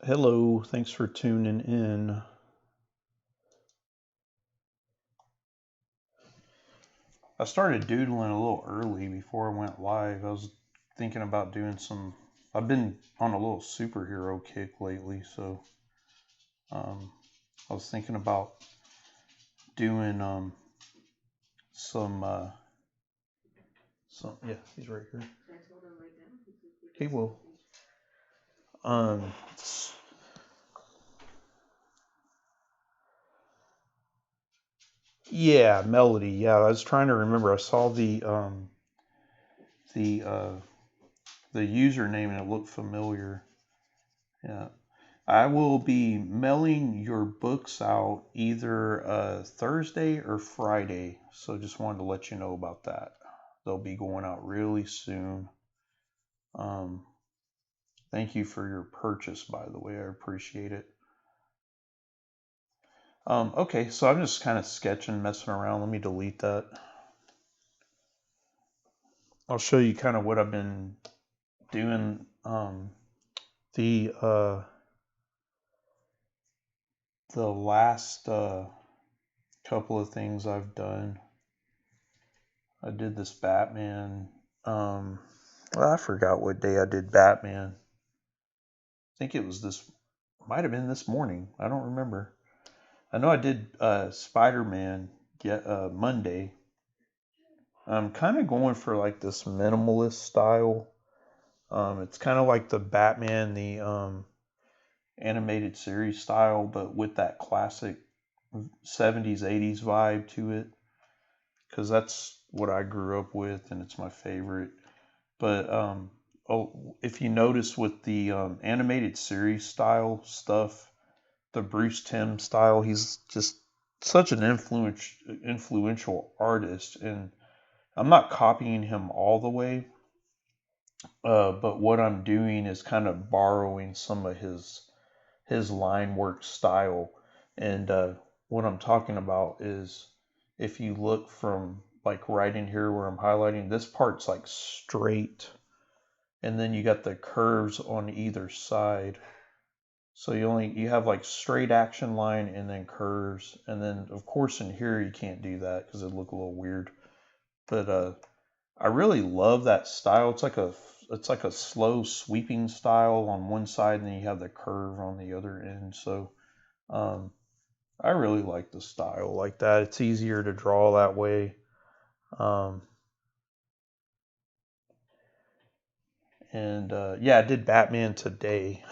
Hello, thanks for tuning in. I started doodling a little early before I went live. I was thinking about doing some. I've been on a little superhero kick lately, so um, I was thinking about doing some. Yeah, he's right here. He will. Um, yeah, melody. Yeah, I was trying to remember. I saw the the username and it looked familiar. Yeah. I will be mailing your books out either Thursday or Friday. So just wanted to let you know about that. They'll be going out really soon. Um, Thank you for your purchase, by the way. I appreciate it. Okay, so I'm just kind of sketching, messing around. Let me delete that. I'll show you kind of what I've been doing. The uh, the last couple of things I've done. I did this Batman. Well, I forgot what day I did Batman. I think it was this, might have been this morning. I don't remember. I know I did Spider-Man Monday. I'm kind of going for like this minimalist style. It's kind of like the Batman, the animated series style, but with that classic 70s, 80s vibe to it. Because that's what I grew up with and it's my favorite. But if you notice with the animated series style stuff, the Bruce Timm style, he's just such an influential artist, and I'm not copying him all the way, but what I'm doing is kind of borrowing some of his line work style, and what I'm talking about is if you look from like right in here where I'm highlighting, this part's like straight and then you got the curves on either side. So you have like straight action line and then curves, and then of course in here you can't do that because it'd look a little weird. But I really love that style. It's like a slow sweeping style on one side, and then you have the curve on the other end. So um, I really like the style like that. It's easier to draw that way. Um, and yeah, I did Batman today.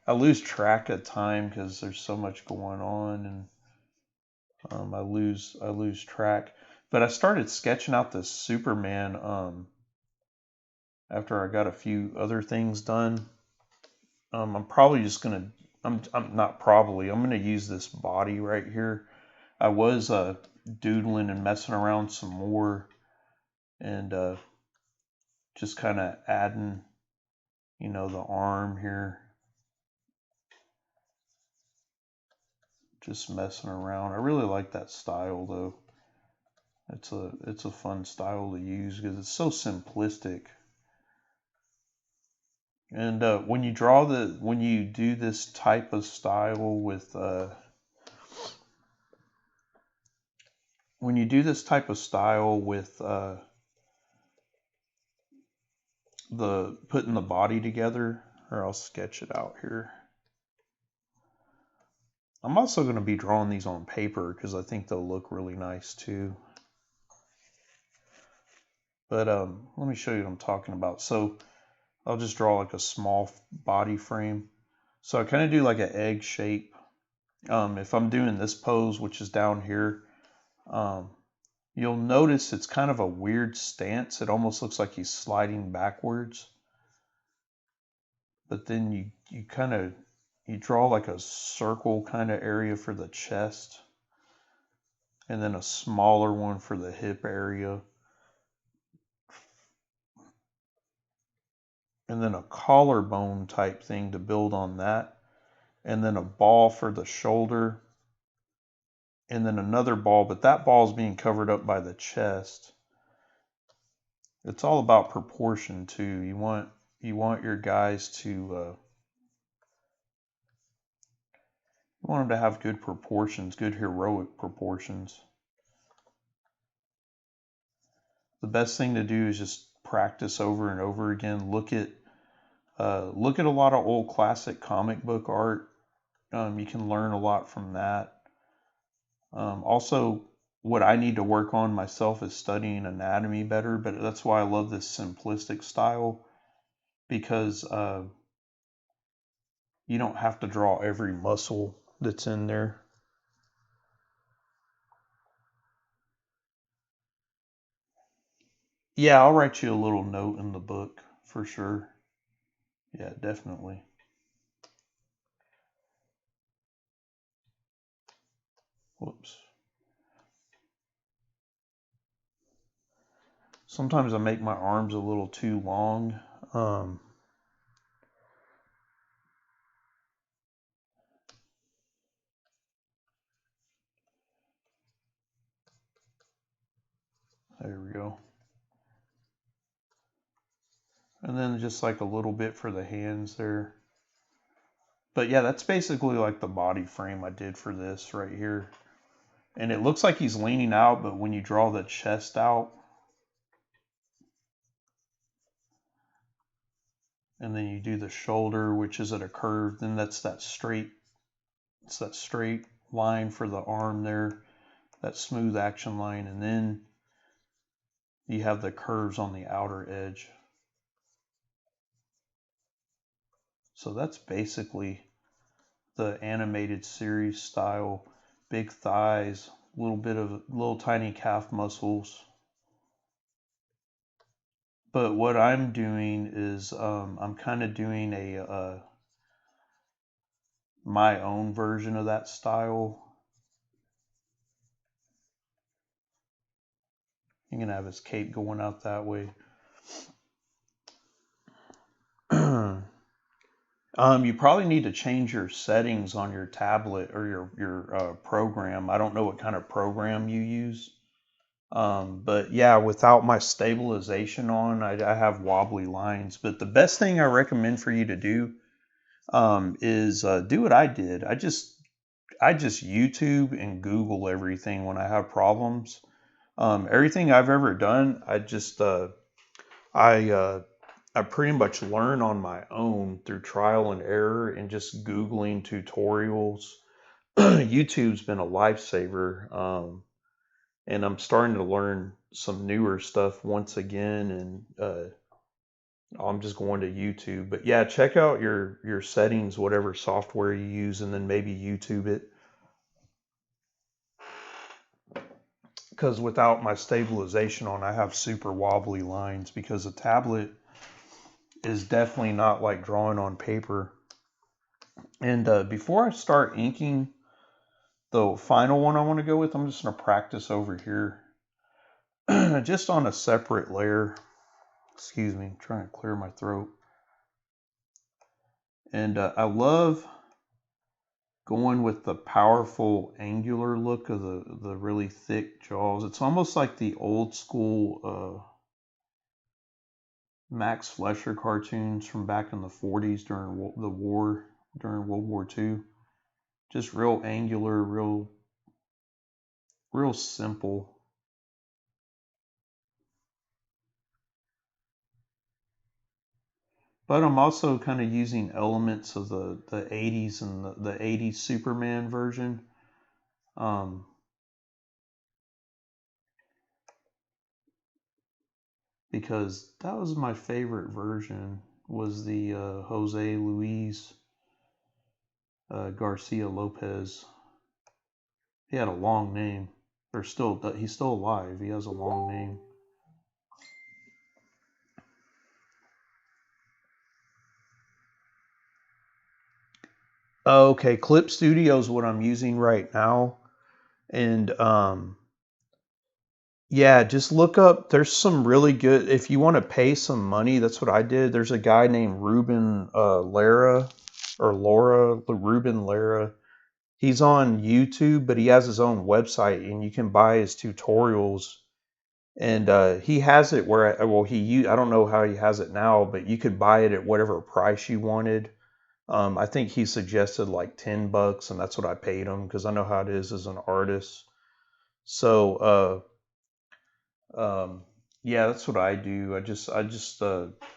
I lose track of time because there's so much going on, and I lose track. But I started sketching out this Superman after I got a few other things done. I'm probably just gonna. I'm not probably. I'm gonna use this body right here. I was doodling and messing around some more, and just kind of adding, the arm here. Just messing around. I really like that style though. It's a fun style to use because it's so simplistic. And when you do this type of style with when you do this type of style with the putting the body together, or I'll sketch it out here. I'm also going to be drawing these on paper because I think they'll look really nice too. But let me show you what I'm talking about. So I'll just draw like a small body frame. So I kind of do like an egg shape. If I'm doing this pose, which is down here, you'll notice it's kind of a weird stance. It almost looks like he's sliding backwards. But then you draw like a circle kind of area for the chest, and then a smaller one for the hip area, and then a collarbone type thing to build on that, and then a ball for the shoulder, and then another ball, but that ball is being covered up by the chest. It's all about proportion too. You want your guys to You want them to have good proportions, good heroic proportions. The best thing to do is just practice over and over again. Look at a lot of old classic comic book art. You can learn a lot from that. Also, what I need to work on myself is studying anatomy better, but that's why I love this simplistic style, because you don't have to draw every muscle that's in there. Yeah, I'll write you a little note in the book for sure. Yeah, definitely. Whoops. Sometimes I make my arms a little too long. There we go. And then just like a little bit for the hands there. But yeah, that's basically like the body frame I did for this right here. And it looks like he's leaning out, but when you draw the chest out, and then you do the shoulder, which is at a curve, then it's that straight line for the arm there, that smooth action line, and then you have the curves on the outer edge. So that's basically the animated series style. Big thighs, little tiny calf muscles. But what I'm doing is I'm kind of doing a my own version of that style. You're gonna have his cape going out that way. You probably need to change your settings on your tablet or your program. I don't know what kind of program you use. But yeah, without my stabilization on, I have wobbly lines. But the best thing I recommend for you to do is do what I did. I just YouTube and Google everything when I have problems. Everything I've ever done, I I pretty much learn on my own through trial and error and just Googling tutorials. YouTube's been a lifesaver. And I'm starting to learn some newer stuff once again, and I'm just going to YouTube. But yeah, check out your settings, whatever software you use, and then maybe YouTube it. Because without my stabilization on, I have super wobbly lines because a tablet is definitely not like drawing on paper. And before I start inking the final one I want to go with, I'm just going to practice over here just on a separate layer. Excuse me, I'm trying to clear my throat. And I love going with the powerful angular look of the really thick jaws. It's almost like the old school Max Fleischer cartoons from back in the 40s during the war, during World War II. Just real angular, real simple. But I'm also kind of using elements of the 80s and the 80s Superman version. Because that was my favorite version, was the Jose Luis Garcia Lopez. He had a long name. He's still alive. He has a long name. Okay, Clip Studio is what I'm using right now, and yeah, just look up. There's some really good. If you want to pay some money, that's what I did. There's a guy named Ruben Lara or Laura Ruben Lara. He's on YouTube, but he has his own website, and you can buy his tutorials. And he has it where, well, I don't know how he has it now, but you could buy it at whatever price you wanted. I think he suggested like $10, and that's what I paid him because I know how it is as an artist. So yeah, that's what I do. I just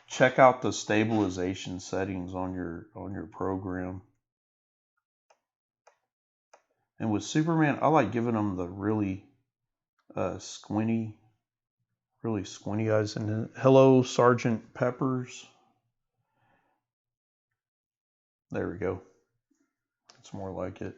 check out the stabilization settings on your program. And with Superman, I like giving him the really squinty, really squinty eyes. And hello, Sergeant Peppers. There we go. It's more like it.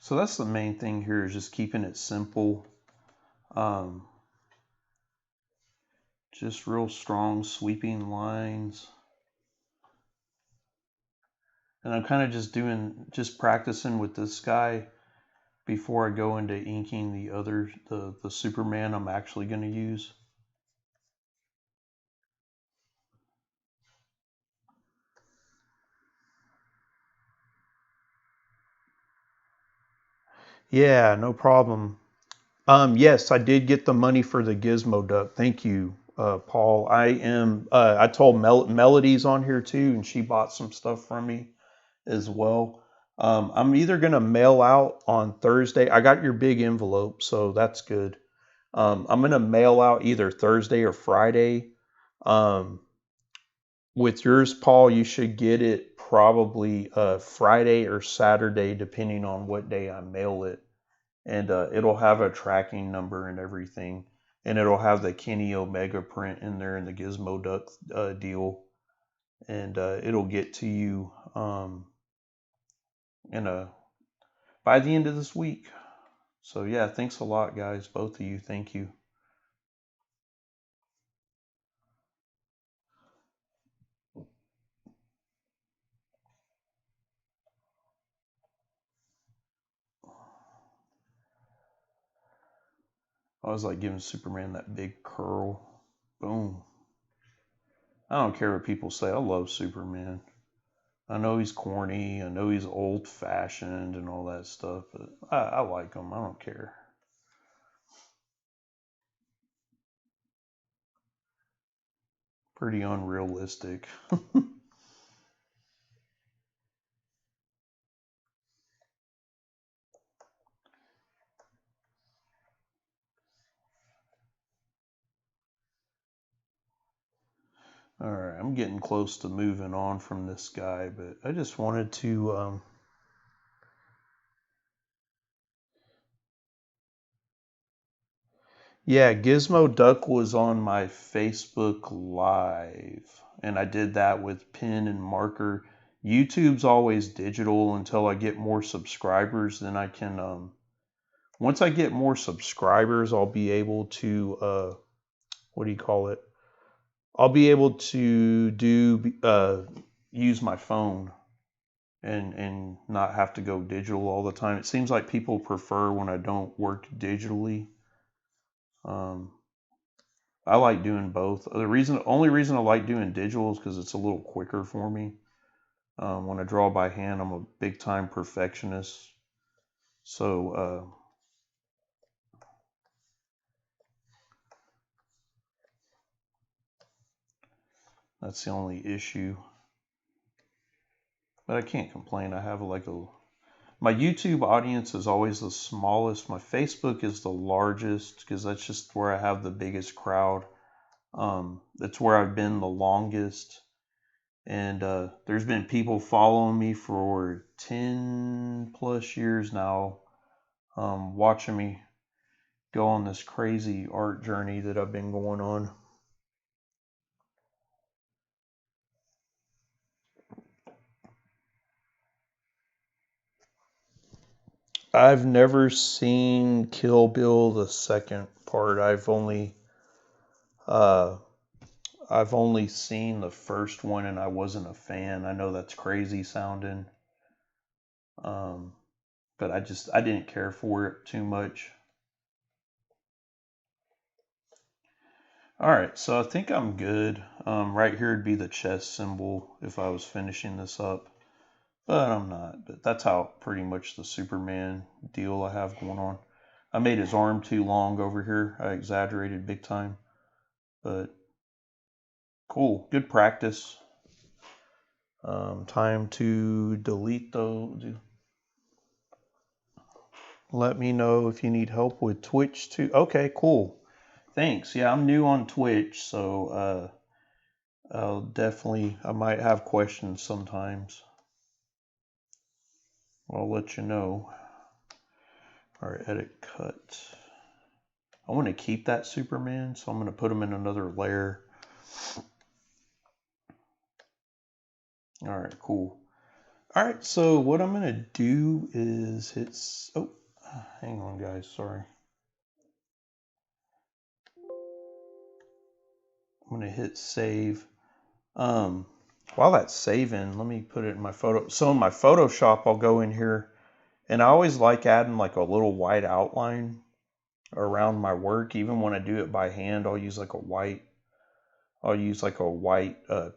So that's the main thing here, is just keeping it simple. Um, just real strong sweeping lines. And I'm kind of just practicing with this guy before I go into inking the Superman I'm actually going to use. Yeah, no problem. Yes, I did get the money for the Gizmo duck. Thank you, Paul. I told Melody's on here too, and she bought some stuff from me as well. I'm either gonna mail out on Thursday. I got your big envelope, so that's good. I'm gonna mail out either Thursday or Friday. Um, with yours, Paul, you should get it probably Friday or Saturday, depending on what day I mail it. And it'll have a tracking number and everything. And it'll have the Kenny Omega print in there and the Gizmo Duck deal. And it'll get to you in by the end of this week. So yeah, thanks a lot, guys. Both of you, thank you. I was like giving Superman that big curl. Boom. I don't care what people say. I love Superman. I know he's corny. I know he's old fashioned and all that stuff, but I like him. I don't care. Pretty unrealistic. All right, I'm getting close to moving on from this guy, but I just wanted to. Yeah, Gizmo Duck was on my Facebook Live, and I did that with pen and marker. YouTube's always digital until I get more subscribers. Then I can. Once I get more subscribers, I'll be able to. What do you call it? I'll be able to use my phone and not have to go digital all the time. It seems like people prefer when I don't work digitally. Um, I like doing both. Only reason I like doing digital is because it's a little quicker for me. When I draw by hand, I'm a big time perfectionist. So that's the only issue. But I can't complain. I have my YouTube audience is always the smallest. My Facebook is the largest because that's just where I have the biggest crowd. That's where I've been the longest. And there's been people following me for 10 plus years now, watching me go on this crazy art journey that I've been going on. I've never seen Kill Bill the second part. Uh, I've only seen the first one, and I wasn't a fan. I know that's crazy sounding, um, but I didn't care for it too much. All right, so I think I'm good. Right here would be the chest symbol if I was finishing this up, but I'm not. But that's how pretty much the Superman deal I have going on. I made his arm too long over here. I exaggerated big time, but cool. Good practice. Time to delete those. Let me know if you need help with Twitch too. Okay, cool. Thanks. Yeah, I'm new on Twitch, so I might have questions sometimes. I'll let you know. All right, edit cut. I want to keep that Superman, so I'm going to put him in another layer. All right, cool. All right, so what I'm going to do is oh, hang on guys, sorry. I'm going to hit save. While that's saving, let me put it in my photo. So in my Photoshop, I'll go in here, and I always like adding like a little white outline around my work. Even when I do it by hand, I'll use like a white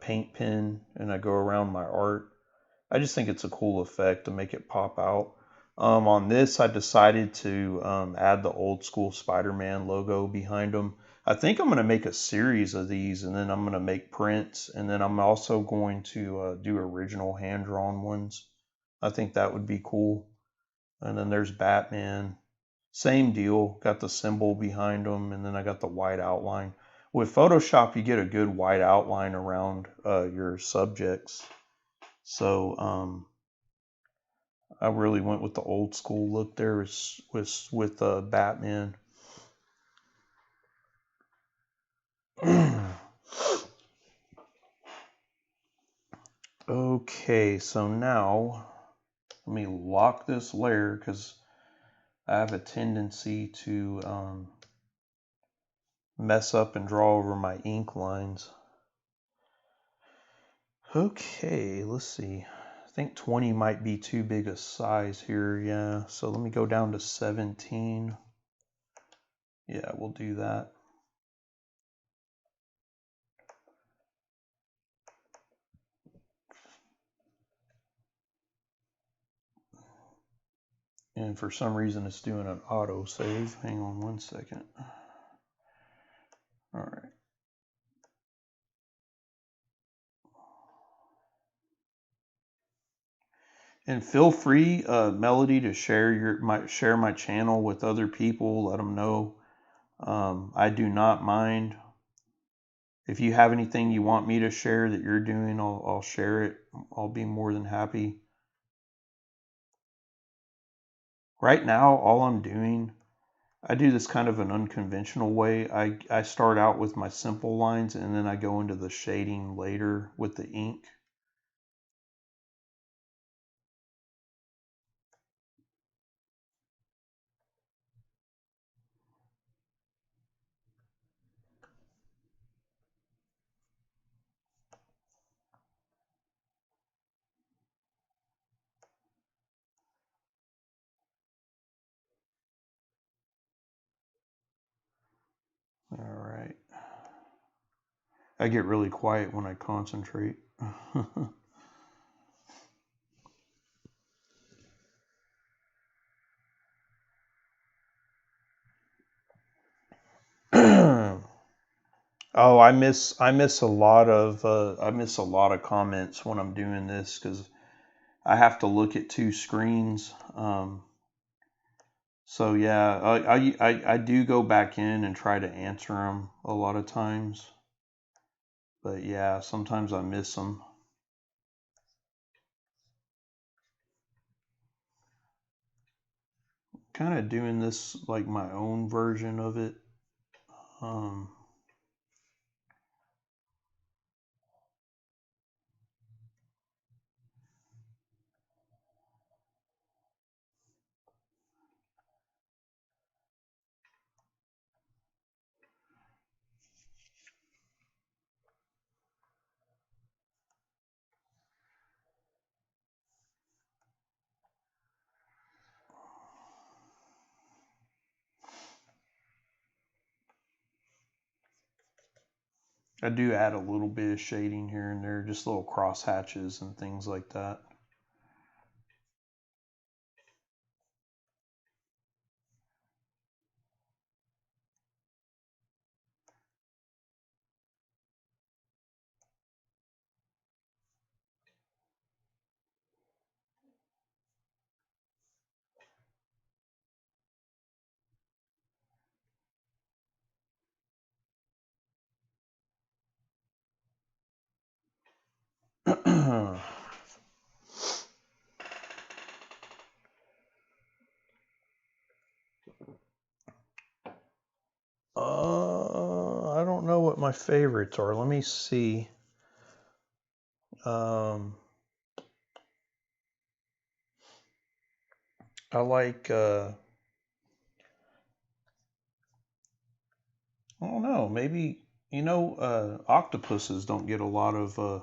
paint pen, and I go around my art. I just think it's a cool effect to make it pop out. On this, I decided to add the old school Spider-Man logo behind them. I think I'm going to make a series of these, and then I'm going to make prints, and then I'm also going to do original hand-drawn ones. I think that would be cool. And then there's Batman. Same deal. Got the symbol behind them, and then I got the white outline. With Photoshop, you get a good white outline around your subjects. So I really went with the old school look there with Batman. Okay, so now let me lock this layer because I have a tendency to mess up and draw over my ink lines. Okay, let's see. I think 20 might be too big a size here, yeah. So let me go down to 17. Yeah, we'll do that. And for some reason it's doing an auto save. Hang on one second. All right. And feel free, Melody, to share my channel with other people. Let them know. I do not mind. If you have anything you want me to share that you're doing, I'll share it. I'll be more than happy. Right now, all I'm doing, I do this kind of an unconventional way. I start out with my simple lines, and then I go into the shading later with the ink. All right. I get really quiet when I concentrate. Oh, I miss a lot of comments when I'm doing this because I have to look at two screens. So yeah, I do go back in and try to answer them a lot of times, but yeah, sometimes I miss them. Kind of doing this like my own version of it. Um, I do add a little bit of shading here and there, just little cross hatches and things like that. I don't know what my favorites are. Let me see. I like, I don't know, maybe, octopuses don't get a lot of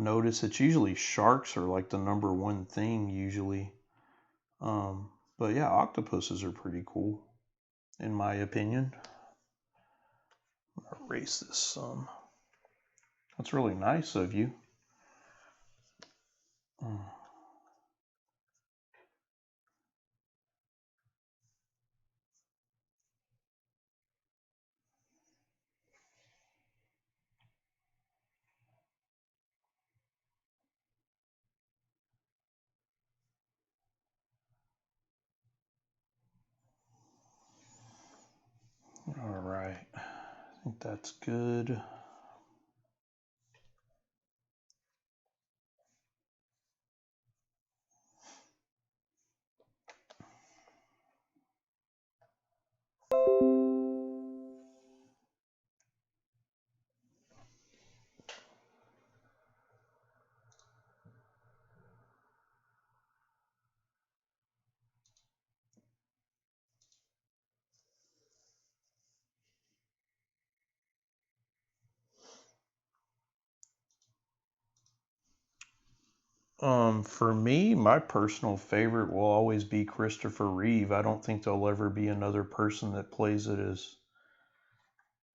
notice. It's usually sharks are like the number one thing usually. But yeah, octopuses are pretty cool, in my opinion. I'll erase this some. That's really nice of you. All right, I think that's good. For me, my personal favorite will always be Christopher Reeve. I don't think there'll ever be another person that plays it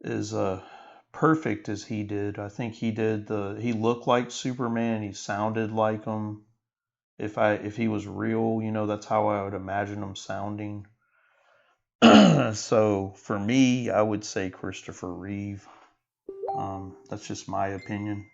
as perfect as he did. I think he looked like Superman, he sounded like him. If he was real, that's how I would imagine him sounding. So for me, I would say Christopher Reeve. That's just my opinion.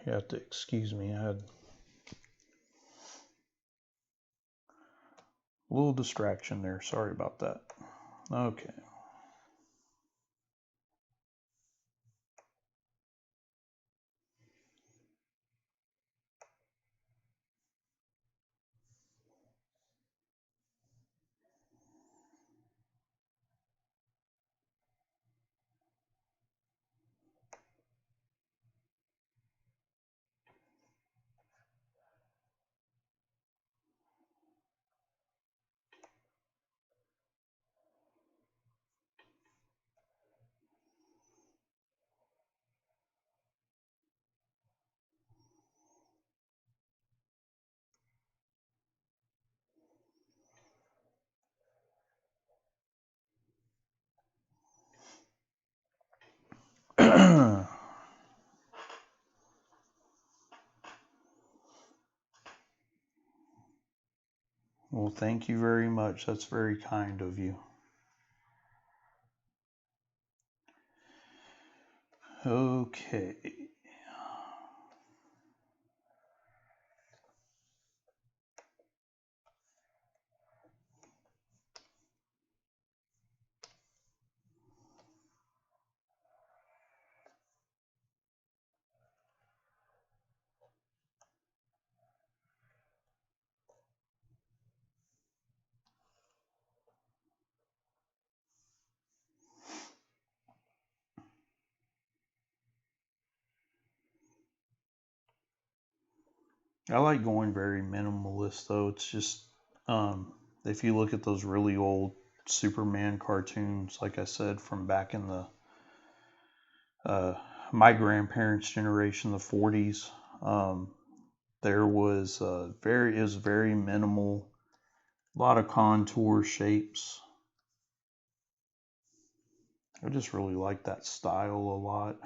You have to excuse me. I had a little distraction there. Sorry about that. Okay. Well, thank you very much. That's very kind of you. Okay. I like going very minimalist though. It's just if you look at those really old Superman cartoons, like I said, from back in the uh, my grandparents' generation, the 40s, there was it was very minimal, a lot of contour shapes. I just really like that style a lot.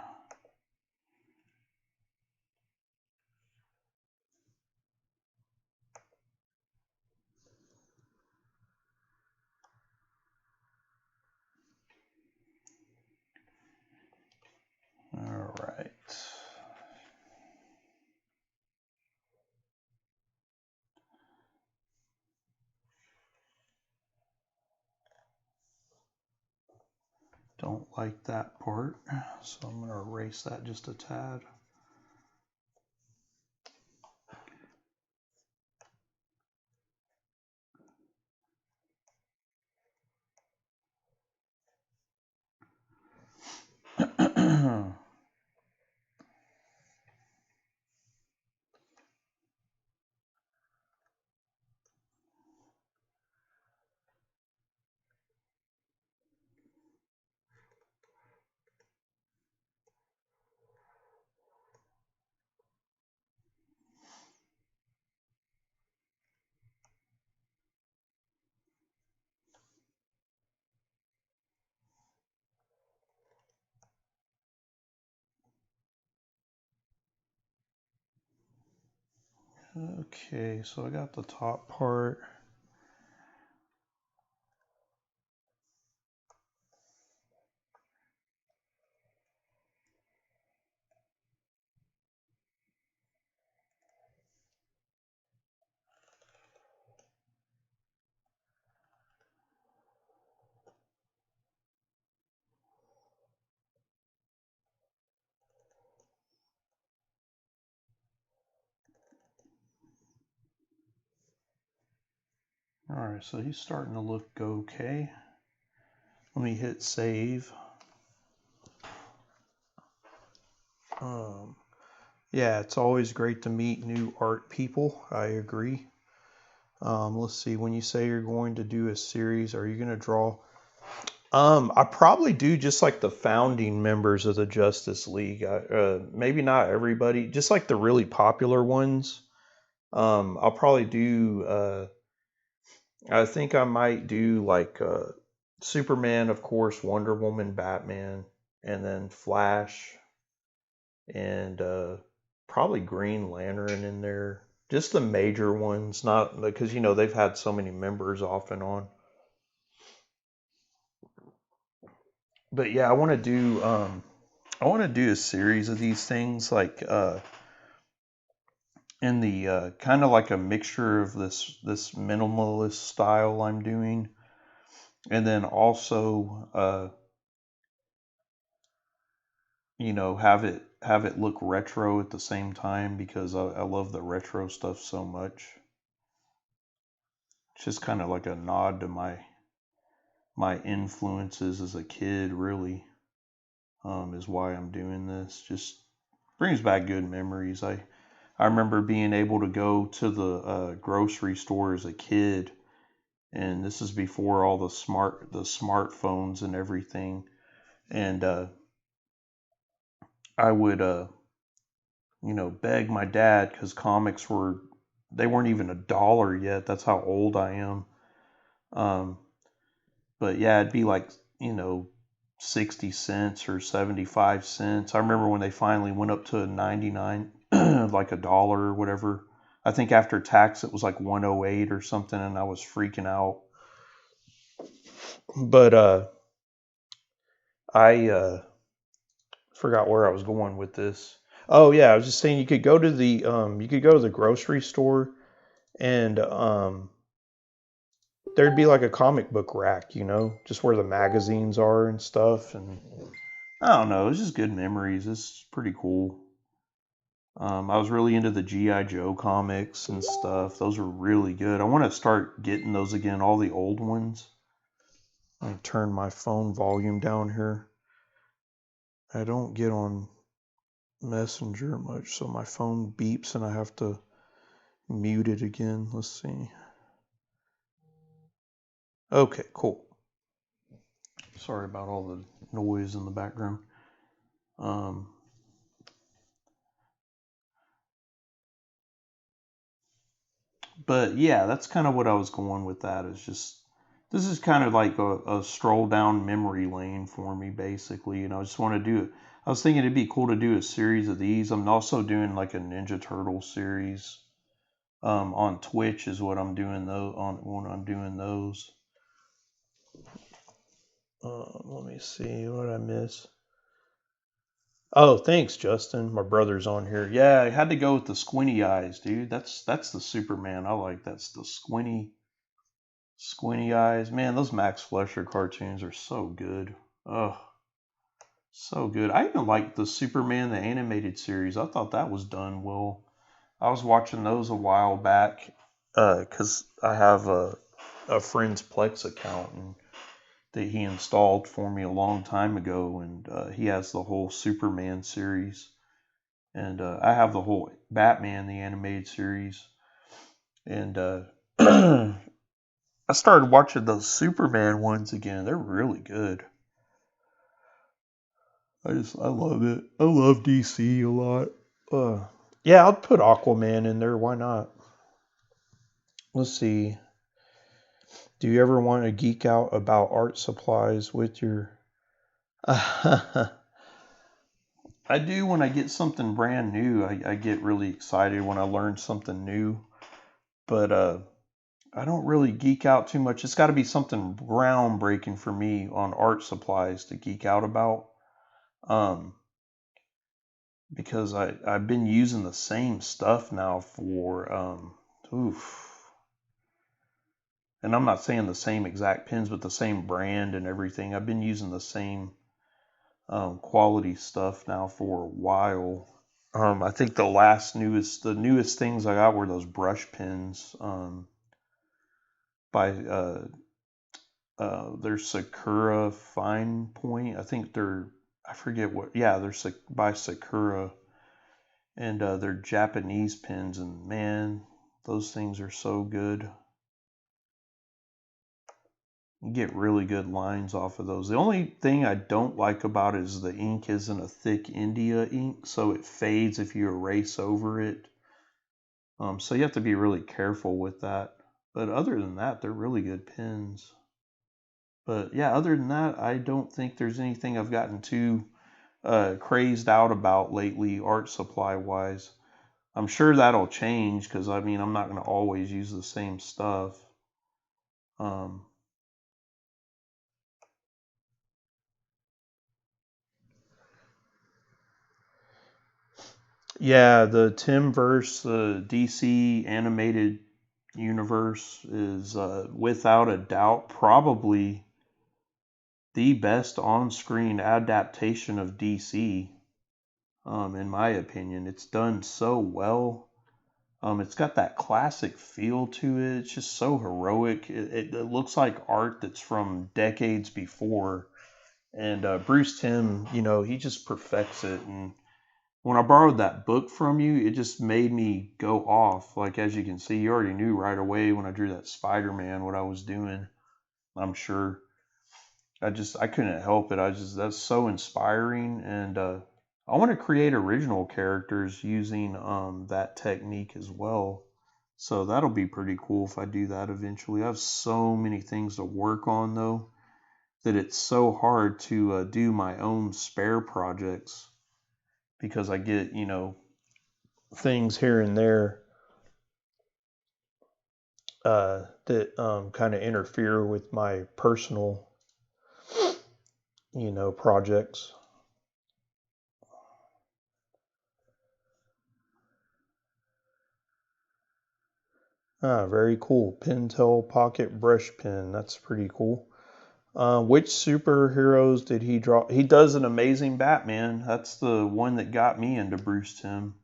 All right. Don't like that part, so I'm going to erase that just a tad. Okay, so I got the top part. All right, so he's starting to look okay. Let me hit save. Yeah, it's always great to meet new art people. I agree. Let's see. When you say you're going to do a series, are you going to draw? I probably do just like the founding members of the Justice League. Maybe not everybody, just like the really popular ones. I'll probably do. I think I might do like Superman, of course, Wonder Woman, Batman, and then Flash, and probably Green Lantern in there. Just the major ones, not because they've had so many members off and on. But yeah, I want to do a series of these things like in the kind of like a mixture of this minimalist style I'm doing, and then also have it look retro at the same time because I love the retro stuff so much. It's just kind of like a nod to my influences as a kid, really, is why I'm doing this. Just brings back good memories. I remember being able to go to the grocery store as a kid, and this is before all the smartphones and everything. And I would beg my dad because comics they weren't even $1 yet. That's how old I am. Um, but yeah, it'd be like 60 cents or 75 cents. I remember when they finally went up to 99, like $1 or whatever. I think after tax it was like 108 or something, and I was freaking out. But I forgot where I was going with this. Oh yeah, I was just saying you could go to the grocery store, and there'd be like a comic book rack, just where the magazines are and stuff. And I don't know, it's just good memories. It's pretty cool. I was really into the G.I. Joe comics and stuff. Those were really good. I want to start getting those again, all the old ones. Let me turn my phone volume down here. I don't get on Messenger much, so my phone beeps and I have to mute it again. Let's see. Okay, cool. Sorry about all the noise in the background. But yeah, that's kind of what I was going with that. Is just this is kind of like a stroll down memory lane for me, basically. I just want to do it. I was thinking it'd be cool to do a series of these. I'm also doing like a Ninja Turtle series on Twitch is what I'm doing though on when I'm doing those. Let me see what I miss. Oh, thanks, Justin. My brother's on here. Yeah, I had to go with the squinty eyes, dude. That's the Superman I like. That's the squinty eyes. Man, those Max Fleischer cartoons are so good. Oh, so good. I even like the Superman the animated series. I thought that was done well. I was watching those a while back because I have a friend's Plex account and that he installed for me a long time ago, and he has the whole Superman series, and I have the whole Batman the animated series, and I started watching those Superman ones again. They're really good. I love it. I love DC a lot. Yeah, I'll put Aquaman in there. Why not? Let's see. Do you ever want to geek out about art supplies with your? I do when I get something brand new. I get really excited when I learn something new. But I don't really geek out too much. It's got to be something groundbreaking for me on art supplies to geek out about. Because I've been using the same stuff now for and I'm not saying the same exact pins, but the same brand and everything. I've been using the same quality stuff now for a while. I think the newest things I got were those brush pins by they're Sakura Fine Point. I think I forget what. Yeah, they're by Sakura, and they're Japanese pins. And man, those things are so good. You get really good lines off of those. The only thing I don't like about it is the ink isn't a thick India ink, so it fades if you erase over it. So you have to be really careful with that. But other than that, they're really good pens. But yeah, other than that, I don't think there's anything I've gotten too crazed out about lately, art supply wise. I'm sure that'll change because I mean, I'm not going to always use the same stuff. Yeah, the Timverse, the DC animated universe is without a doubt probably the best on-screen adaptation of DC. In my opinion, it's done so well. It's got that classic feel to it. It's just so heroic. It looks like art that's from decades before. And Bruce Timm, he just perfects it. And when I borrowed that book from you, it just made me go off. Like, as you can see, you already knew right away when I drew that Spider-Man what I was doing, I'm sure. I couldn't help it. That's so inspiring. And I want to create original characters using that technique as well. So that'll be pretty cool if I do that eventually. I have so many things to work on though that it's so hard to do my own spare projects because I get, things here and there that kind of interfere with my personal, projects. Ah, very cool. Pentel pocket brush pen. That's pretty cool. Which superheroes did he draw? He does an amazing Batman. That's the one that got me into Bruce Timm.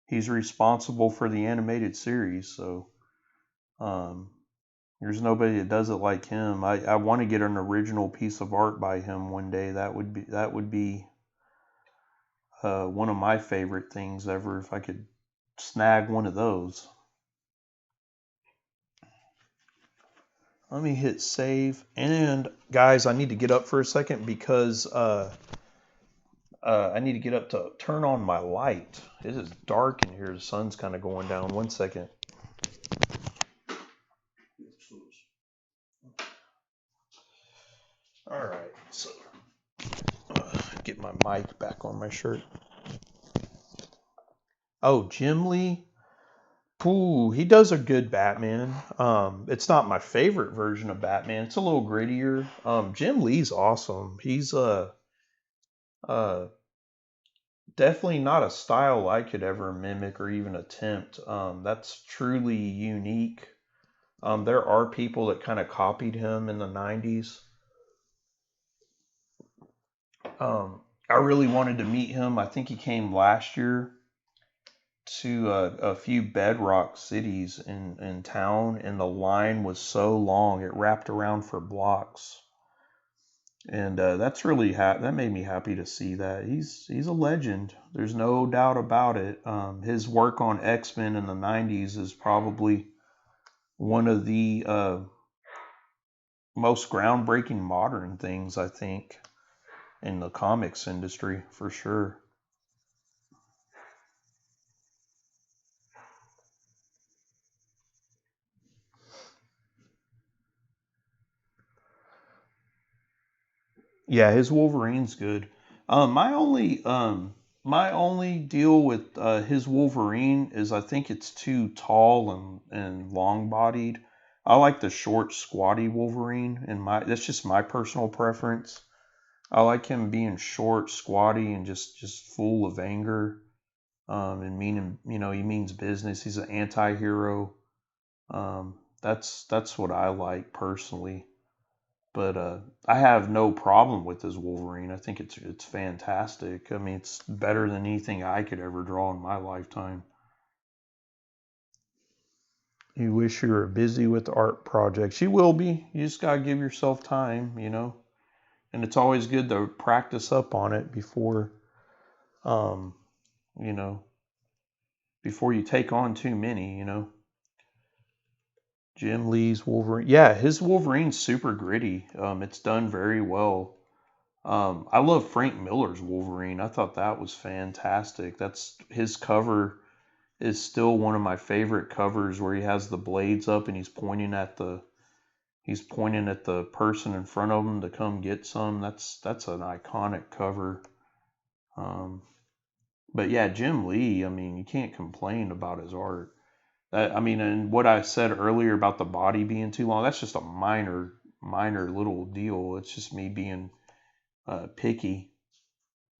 He's responsible for the animated series, so um, there's nobody that does it like him. I want to get an original piece of art by him one day. That would be one of my favorite things ever if I could snag one of those. Let me hit save. And guys, I need to get up for a second because I need to get up to turn on my light. It is dark in here. The sun's kind of going down. 1 second. All right, so get my mic back on my shirt. Oh, Jim Lee. Ooh, he does a good Batman. It's not my favorite version of Batman. It's a little grittier. Jim Lee's awesome. He's definitely not a style I could ever mimic or even attempt. That's truly unique. There are people that kind of copied him in the 90s. I really wanted to meet him. I think he came last year to a few bedrock cities in town, and the line was so long it wrapped around for blocks. And that's really that made me happy to see that. He's a legend. There's no doubt about it. His work on X-Men in the 90s is probably one of the most groundbreaking modern things, I think, in the comics industry, for sure. Yeah, his Wolverine's good. My only deal with his Wolverine is I think it's too tall and long bodied. I like the short, squatty Wolverine, and that's just my personal preference. I like him being short, squatty, and just full of anger. And meaning, he means business. He's an anti-hero. That's what I like personally. But I have no problem with his Wolverine. I think it's fantastic. I mean, it's better than anything I could ever draw in my lifetime. You wish you were busy with art projects. You will be. You just gotta give yourself time, And it's always good to practice up on it um, you know, before you take on too many. Jim Lee's Wolverine. Yeah, his Wolverine's super gritty. It's done very well. I love Frank Miller's Wolverine. I thought that was fantastic. That's his cover is still one of my favorite covers where he has the blades up and he's pointing at the person in front of him to come get some. That's an iconic cover. But yeah, Jim Lee, I mean, you can't complain about his art. And what I said earlier about the body being too long, that's just a minor little deal. It's just me being picky.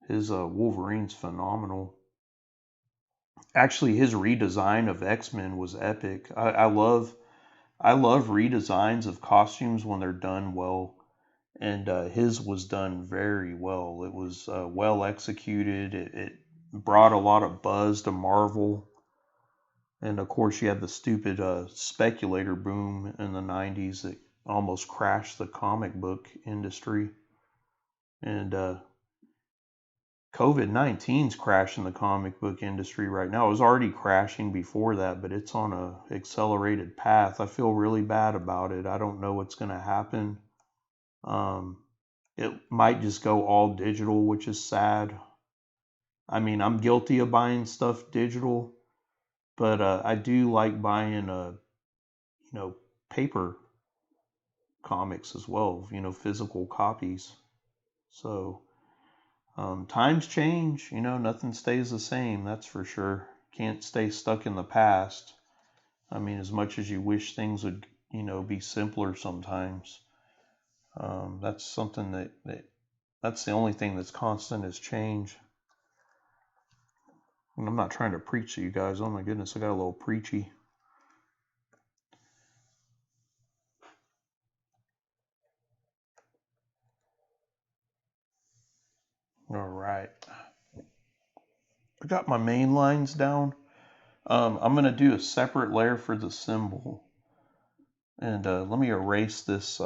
His Wolverine's phenomenal. Actually, his redesign of X-Men was epic. I love redesigns of costumes when they're done well, and his was done very well. It was well executed. It brought a lot of buzz to Marvel. And of course, you had the stupid speculator boom in the 90s that almost crashed the comic book industry. And COVID-19's crashing the comic book industry right now. It was already crashing before that, but it's on a accelerated path. I feel really bad about it. I don't know what's going to happen. It might just go all digital, which is sad. I mean, I'm guilty of buying stuff digital. But I do like buying, paper comics as well, physical copies. So times change, nothing stays the same, that's for sure. Can't stay stuck in the past. I mean, as much as you wish things would, be simpler sometimes. That's something that's the only thing that's constant is change. And I'm not trying to preach to you guys. Oh my goodness, I got a little preachy. All right. I got my main lines down. I'm going to do a separate layer for the symbol. And let me erase this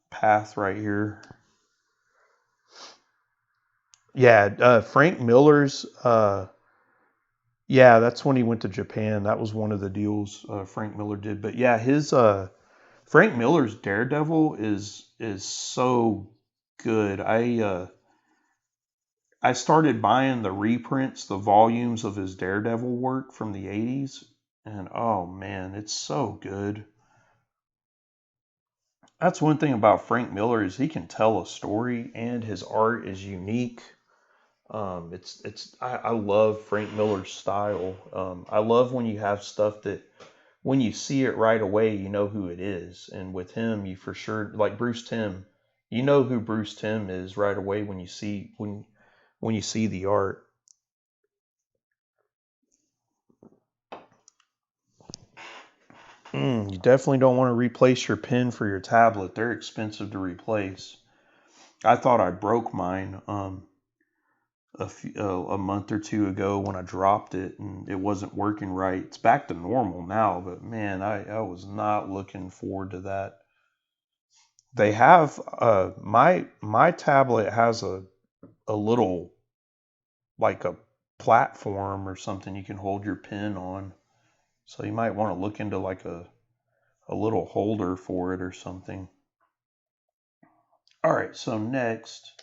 path right here. Yeah, Frank Miller's... yeah, that's when he went to Japan. That was one of the deals Frank Miller did. But yeah, his Frank Miller's Daredevil is so good. I started buying the reprints, the volumes of his Daredevil work from the 80s, and oh man, it's so good. That's one thing about Frank Miller is he can tell a story and his art is unique. I love Frank Miller's style. I love when you have stuff that when you see it right away, you know who it is. And with him, you for sure like Bruce Timm, you know who Bruce Timm is right away when you see the art. You definitely don't want to replace your pen for your tablet. They're expensive to replace. I thought I broke mine a month or two ago when I dropped it and it wasn't working right. It's back to normal now, but man, I was not looking forward to that. They have my tablet has a little like a platform or something you can hold your pen on. So you might want to look into like a little holder for it or something. All right, so next,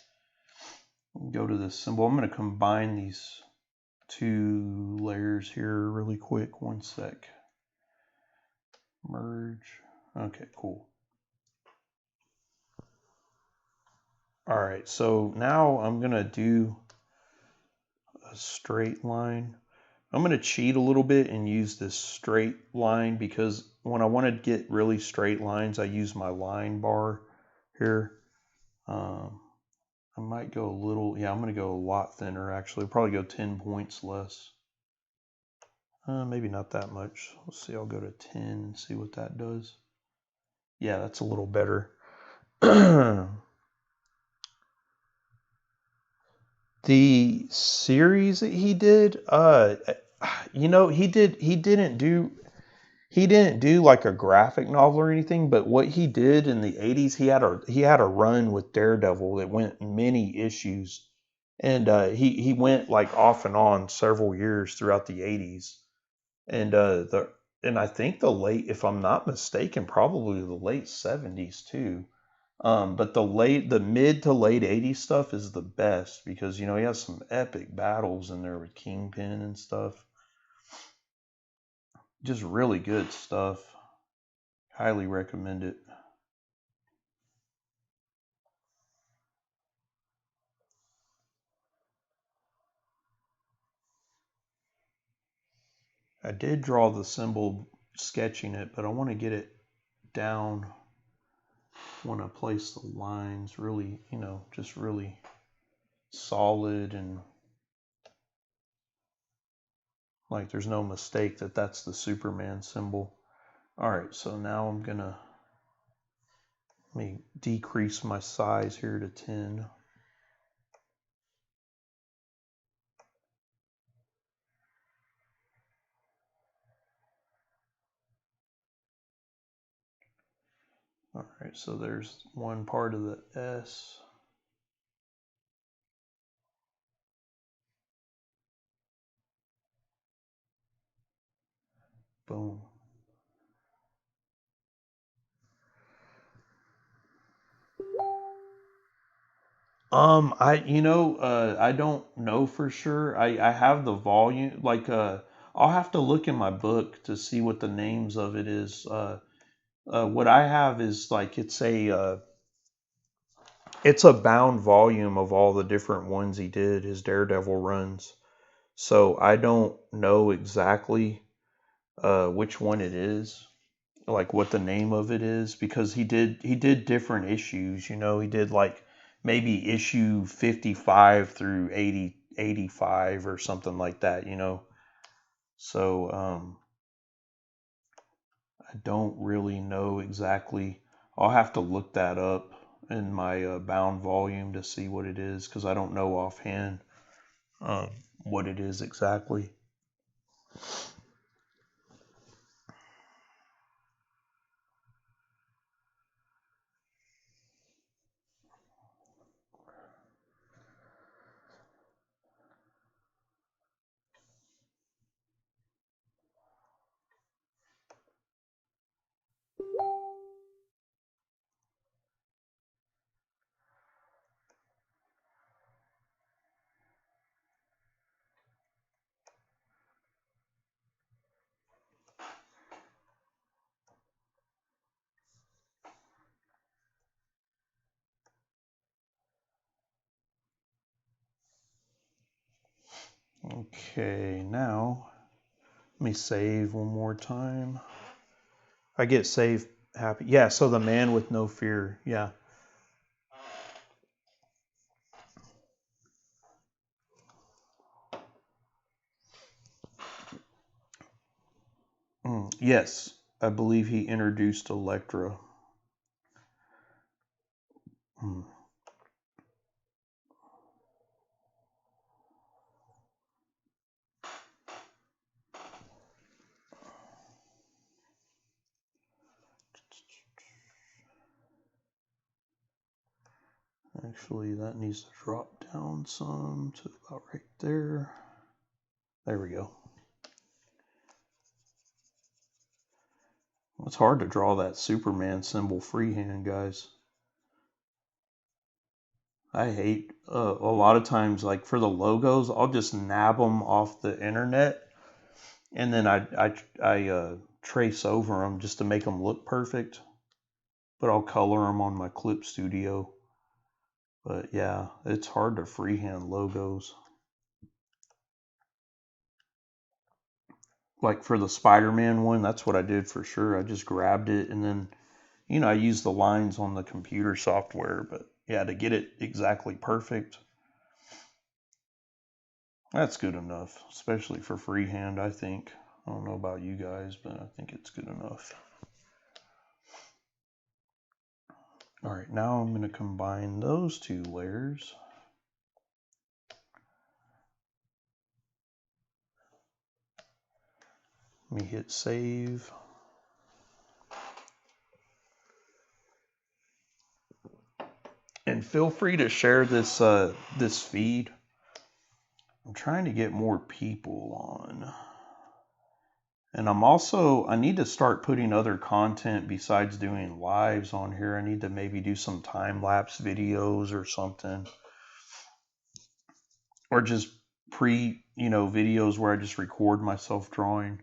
go to this symbol. I'm going to combine these two layers here really quick. One sec. Merge. Okay, cool. All right, so now I'm going to do a straight line. I'm going to cheat a little bit and use this straight line because when I want to get really straight lines, I use my line bar here. I might go a little, yeah, I'm going to go a lot thinner actually. Probably go 10 points less. Maybe not that much. Let's see, I'll go to 10 and see what that does. Yeah, that's a little better. The series that he did, he didn't do like a graphic novel or anything, but what he did in the 80s, he had a run with Daredevil that went many issues. And he went like off and on several years throughout the 80s. And and I think the late, if I'm not mistaken, probably the late 70s too. But the mid to late 80s stuff is the best because he has some epic battles in there with Kingpin and stuff. Just really good stuff. Highly recommend it. I did draw the symbol sketching it, but I want to get it down when I place the lines really, just really solid and like there's no mistake that that's the Superman symbol. All right, so now let me decrease my size here to 10. All right, so there's one part of the S. Boom. I don't know for sure. I have the volume, like, I'll have to look in my book to see what the names of it is. What I have is like, it's a bound volume of all the different ones he did, his Daredevil runs. So I don't know exactly, which one it is, like what the name of it is, because he did different issues. He did like maybe issue 55 through 85 or something like that. So I don't really know exactly. I'll have to look that up in my bound volume to see what it is because I don't know offhand um, what it is exactly. Okay, now let me save one more time. I get save happy. Yeah, so the man with no fear. Yeah. Yes, I believe he introduced Electra. Actually, that needs to drop down some to about right there. There we go. It's hard to draw that Superman symbol freehand, guys. I hate a lot of times, like for the logos, I'll just nab them off the internet, and then I trace over them just to make them look perfect. But I'll color them on my Clip Studio. But yeah, it's hard to freehand logos. Like for the Spider-Man one, that's what I did for sure. I just grabbed it and then, I used the lines on the computer software. But yeah, to get it exactly perfect, that's good enough, especially for freehand, I think. I don't know about you guys, but I think it's good enough. All right, now I'm going to combine those two layers. Let me hit save. And feel free to share this this feed. I'm trying to get more people on. And I need to start putting other content besides doing lives on here. I need to maybe do some time-lapse videos or something. Or just videos where I just record myself drawing.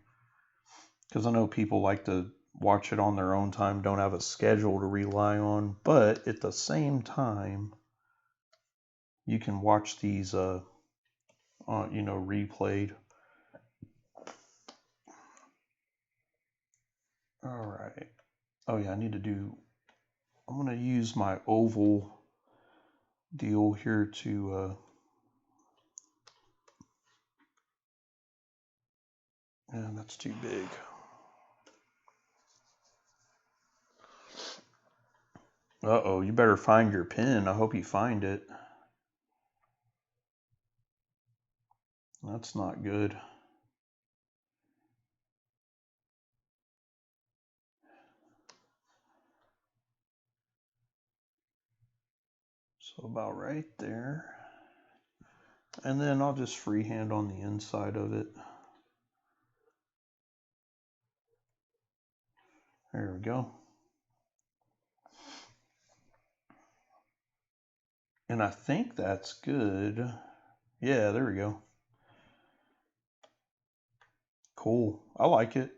Because I know people like to watch it on their own time, don't have a schedule to rely on. But at the same time, you can watch these, replayed. All right. Oh yeah, I'm going to use my oval deal here to, yeah, that's too big. Uh-oh, you better find your pen. I hope you find it. That's not good. So about right there. And then I'll just freehand on the inside of it. There we go. And I think that's good. Yeah, there we go. Cool. I like it.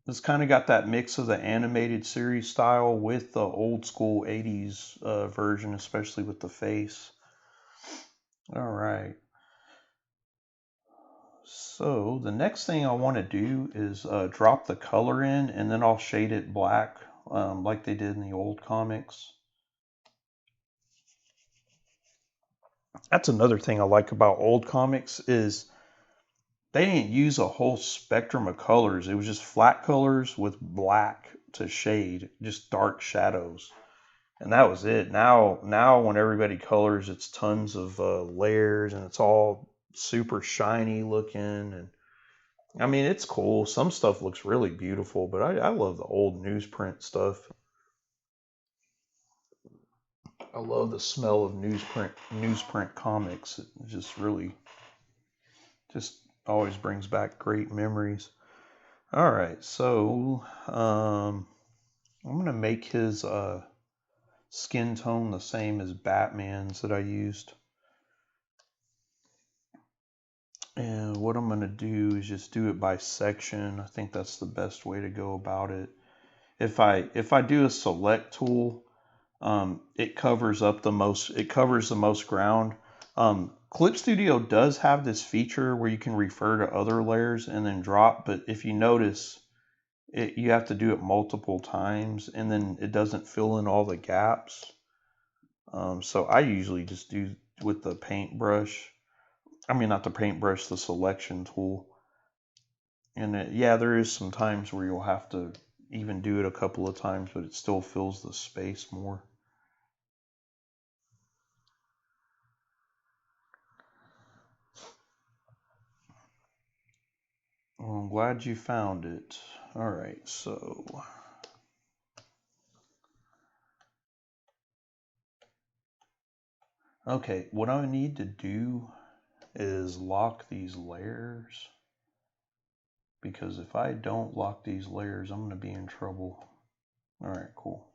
It's kind of got that mix of the animated series style with the old school 80s version, especially with the face. All right. So the next thing I want to do is drop the color in, and then I'll shade it black like they did in the old comics. That's another thing I like about old comics is they didn't use a whole spectrum of colors. It was just flat colors with black to shade, just dark shadows. And that was it. Now when everybody colors, it's tons of layers and it's all super shiny looking. And I mean, it's cool. Some stuff looks really beautiful, but I love the old newsprint stuff. I love the smell of newsprint comics. It just always brings back great memories. All right, so I'm gonna make his skin tone the same as Batman's that I used. And what I'm gonna do is just do it by section. I think that's the best way to go about it. If I do a select tool, it covers the most ground. Clip Studio does have this feature where you can refer to other layers and then drop, but if you notice, you have to do it multiple times and then it doesn't fill in all the gaps. So I usually just do with the paintbrush. I mean, not the paintbrush, the selection tool. And yeah, there is some times where you'll have to even do it a couple of times, but it still fills the space more. Well, I'm glad you found it. All right, so okay, what I need to do is lock these layers, because if I don't lock these layers, I'm going to be in trouble. All right, cool.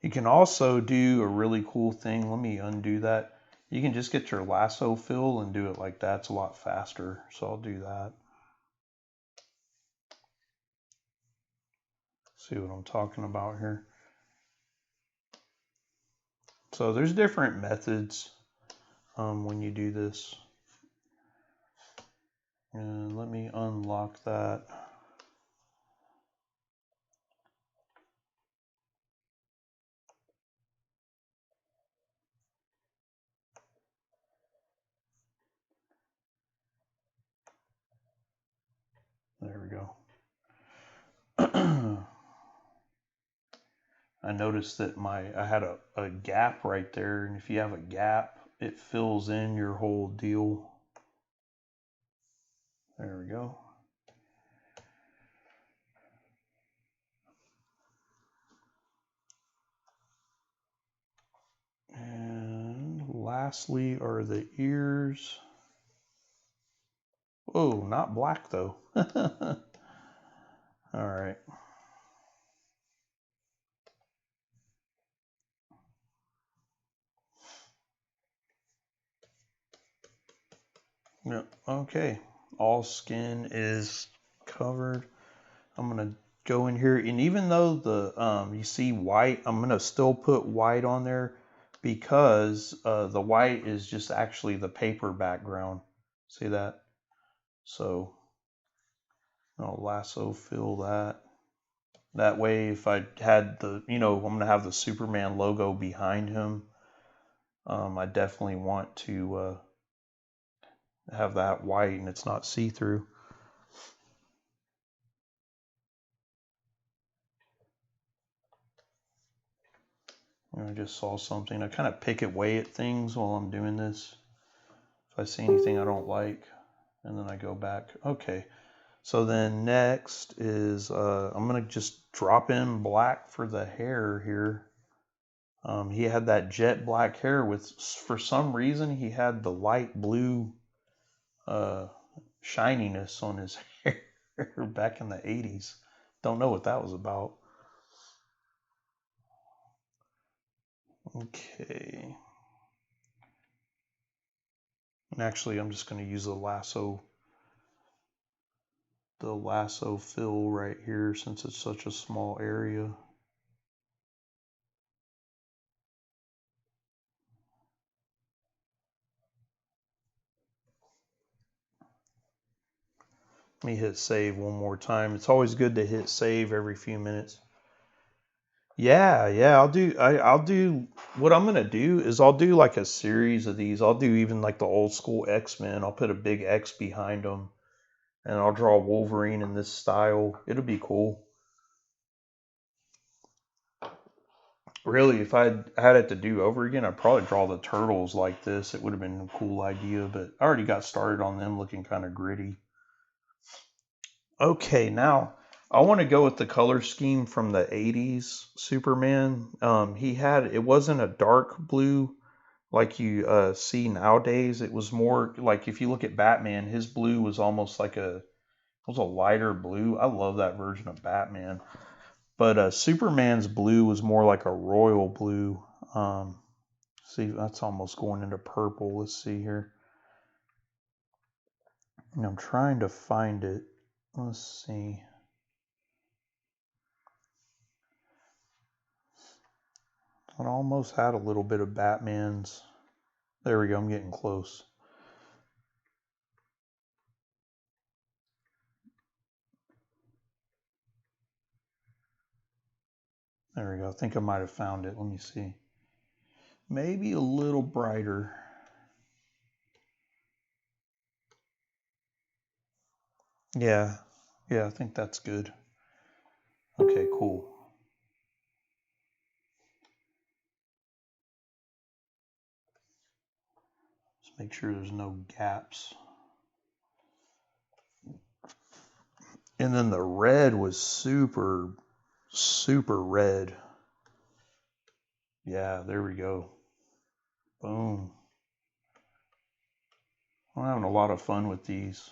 You can also do a really cool thing. Let me undo that. You can just get your lasso fill and do it like that. It's a lot faster. So I'll do that. See what I'm talking about here. So there's different methods when you do this. And let me unlock that. There we go. I noticed that I had a gap right there, and if you have a gap, it fills in your whole deal. There we go. And lastly are the ears. Oh, not black though. All right. Yep. Okay. All skin is covered. I'm gonna go in here, and even though the you see white, I'm gonna still put white on there because the white is just actually the paper background. See that? So I'll lasso fill that. That way, if I had I'm gonna have the Superman logo behind him. I definitely want to have that white and it's not see-through. I just saw something. I kind of pick away at things while I'm doing this. If I see anything I don't like, and then I go back. Okay, so then next is I'm gonna just drop in black for the hair here. He had that jet black hair with, for some reason, he had the light blue shininess on his hair back in the 80s. Don't know what that was about. Okay. And actually, I'm just going to use the lasso fill right here since it's such a small area. Let me hit save one more time. It's always good to hit save every few minutes. Yeah, I'll do what I'm gonna do is I'll do like a series of these. I'll do even like the old school X-Men. I'll put a big X behind them and I'll draw Wolverine in this style. It'll be cool. Really, if I had it to do over again, I'd probably draw the turtles like this. It would have been a cool idea, but I already got started on them looking kind of gritty. Okay, now I want to go with the color scheme from the 80s Superman. It wasn't a dark blue like you see nowadays. It was more like, if you look at Batman, his blue was almost like it was a lighter blue. I love that version of Batman. But Superman's blue was more like a royal blue. See, that's almost going into purple. Let's see here. And I'm trying to find it. Let's see. I almost had a little bit of Batman's. There we go, I'm getting close. There we go. I think I might have found it. Let me see. Maybe a little brighter. Yeah, I think that's good. Okay, cool. Let's make sure there's no gaps. And then the red was super, super red. Yeah, there we go. Boom. I'm having a lot of fun with these.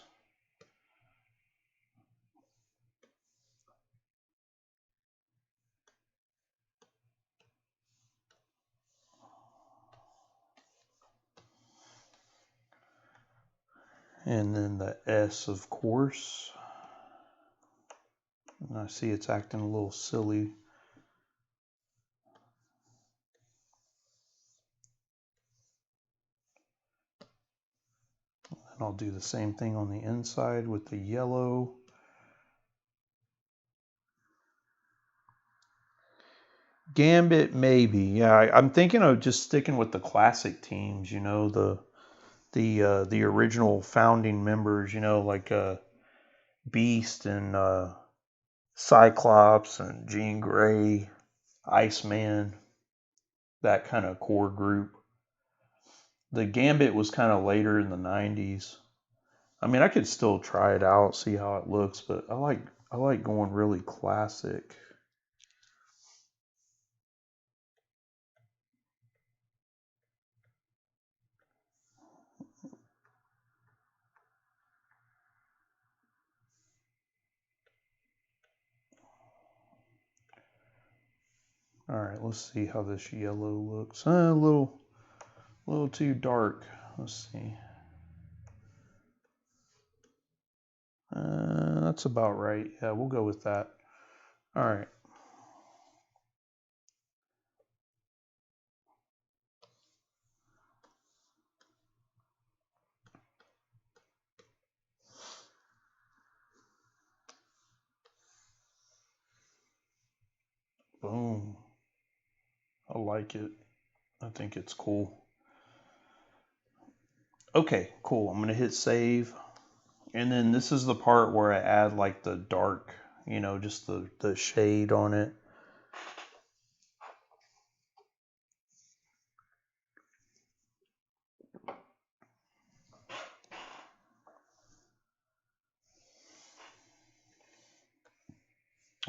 And then the S, of course. And I see it's acting a little silly. And I'll do the same thing on the inside with the yellow. Gambit, maybe. Yeah, I'm thinking of just sticking with the classic teams, you know, the original founding members, you know, like Beast and Cyclops and Jean Grey, Iceman, that kind of core group. The Gambit was kind of later in the 90s. I mean, I could still try it out, see how it looks, but I like going really classic. All right, let's see how this yellow looks. A little too dark. Let's see. That's about right. Yeah, we'll go with that. All right. Boom. I like it. I think it's cool. Okay, cool. I'm going to hit save. And then this is the part where I add like the dark, you know, just the shade on it.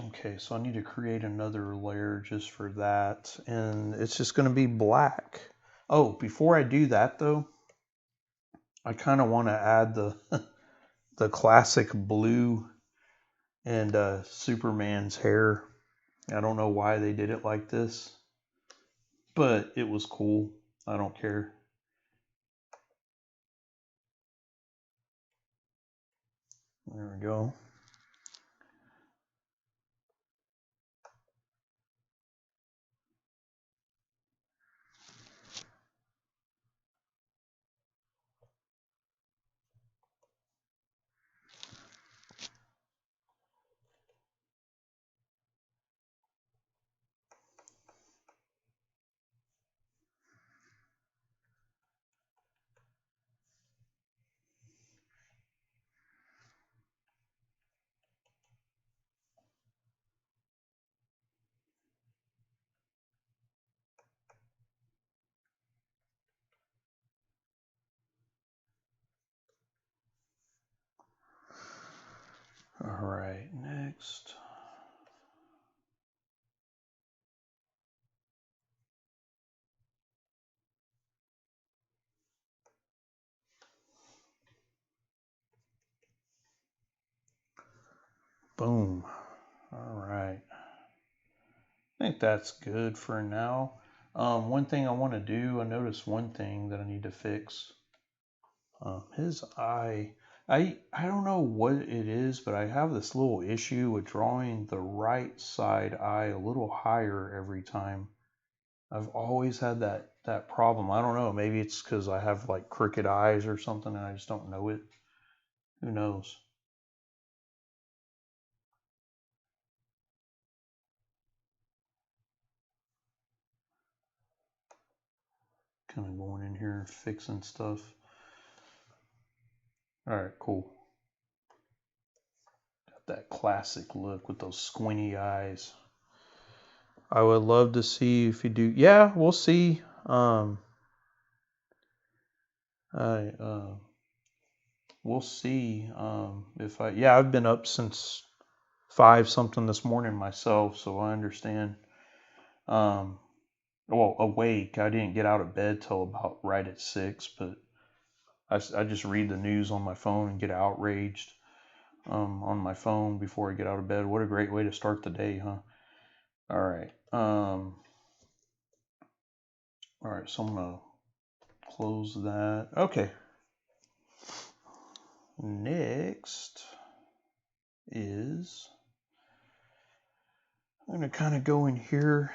Okay, so I need to create another layer just for that. And it's just going to be black. Oh, before I do that though, I kind of want to add the the classic blue and Superman's hair. I don't know why they did it like this, but it was cool. I don't care. There we go. All right, next. Boom. All right. I think that's good for now. One thing I want to do, I noticed one thing that I need to fix. His eye, I don't know what it is, but I have this little issue with drawing the right side eye a little higher every time. I've always had that problem. I don't know. Maybe it's because I have like crooked eyes or something and I just don't know it. Who knows? Kind of going in here and fixing stuff. All right, cool. Got that classic look with those squinty eyes. I would love to see if you do. Yeah, we'll see. I we'll see. If I yeah, I've been up since 5 something this morning myself, so I understand. Um, well, awake. I didn't get out of bed till about right at 6, but I just read the news on my phone and get outraged on my phone before I get out of bed. What a great way to start the day, huh? All right. All right, so I'm gonna close that. Okay. Next is I'm gonna kind of go in here,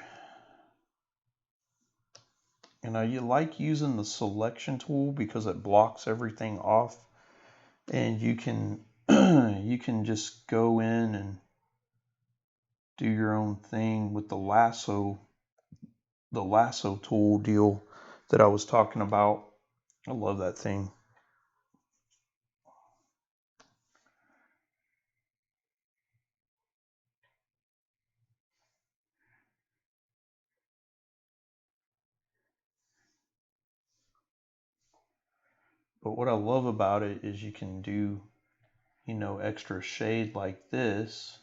and I like using the selection tool because it blocks everything off, and you can you can just go in and do your own thing with the lasso tool deal that I was talking about. I love that thing. But what I love about it is you can do, extra shade like this.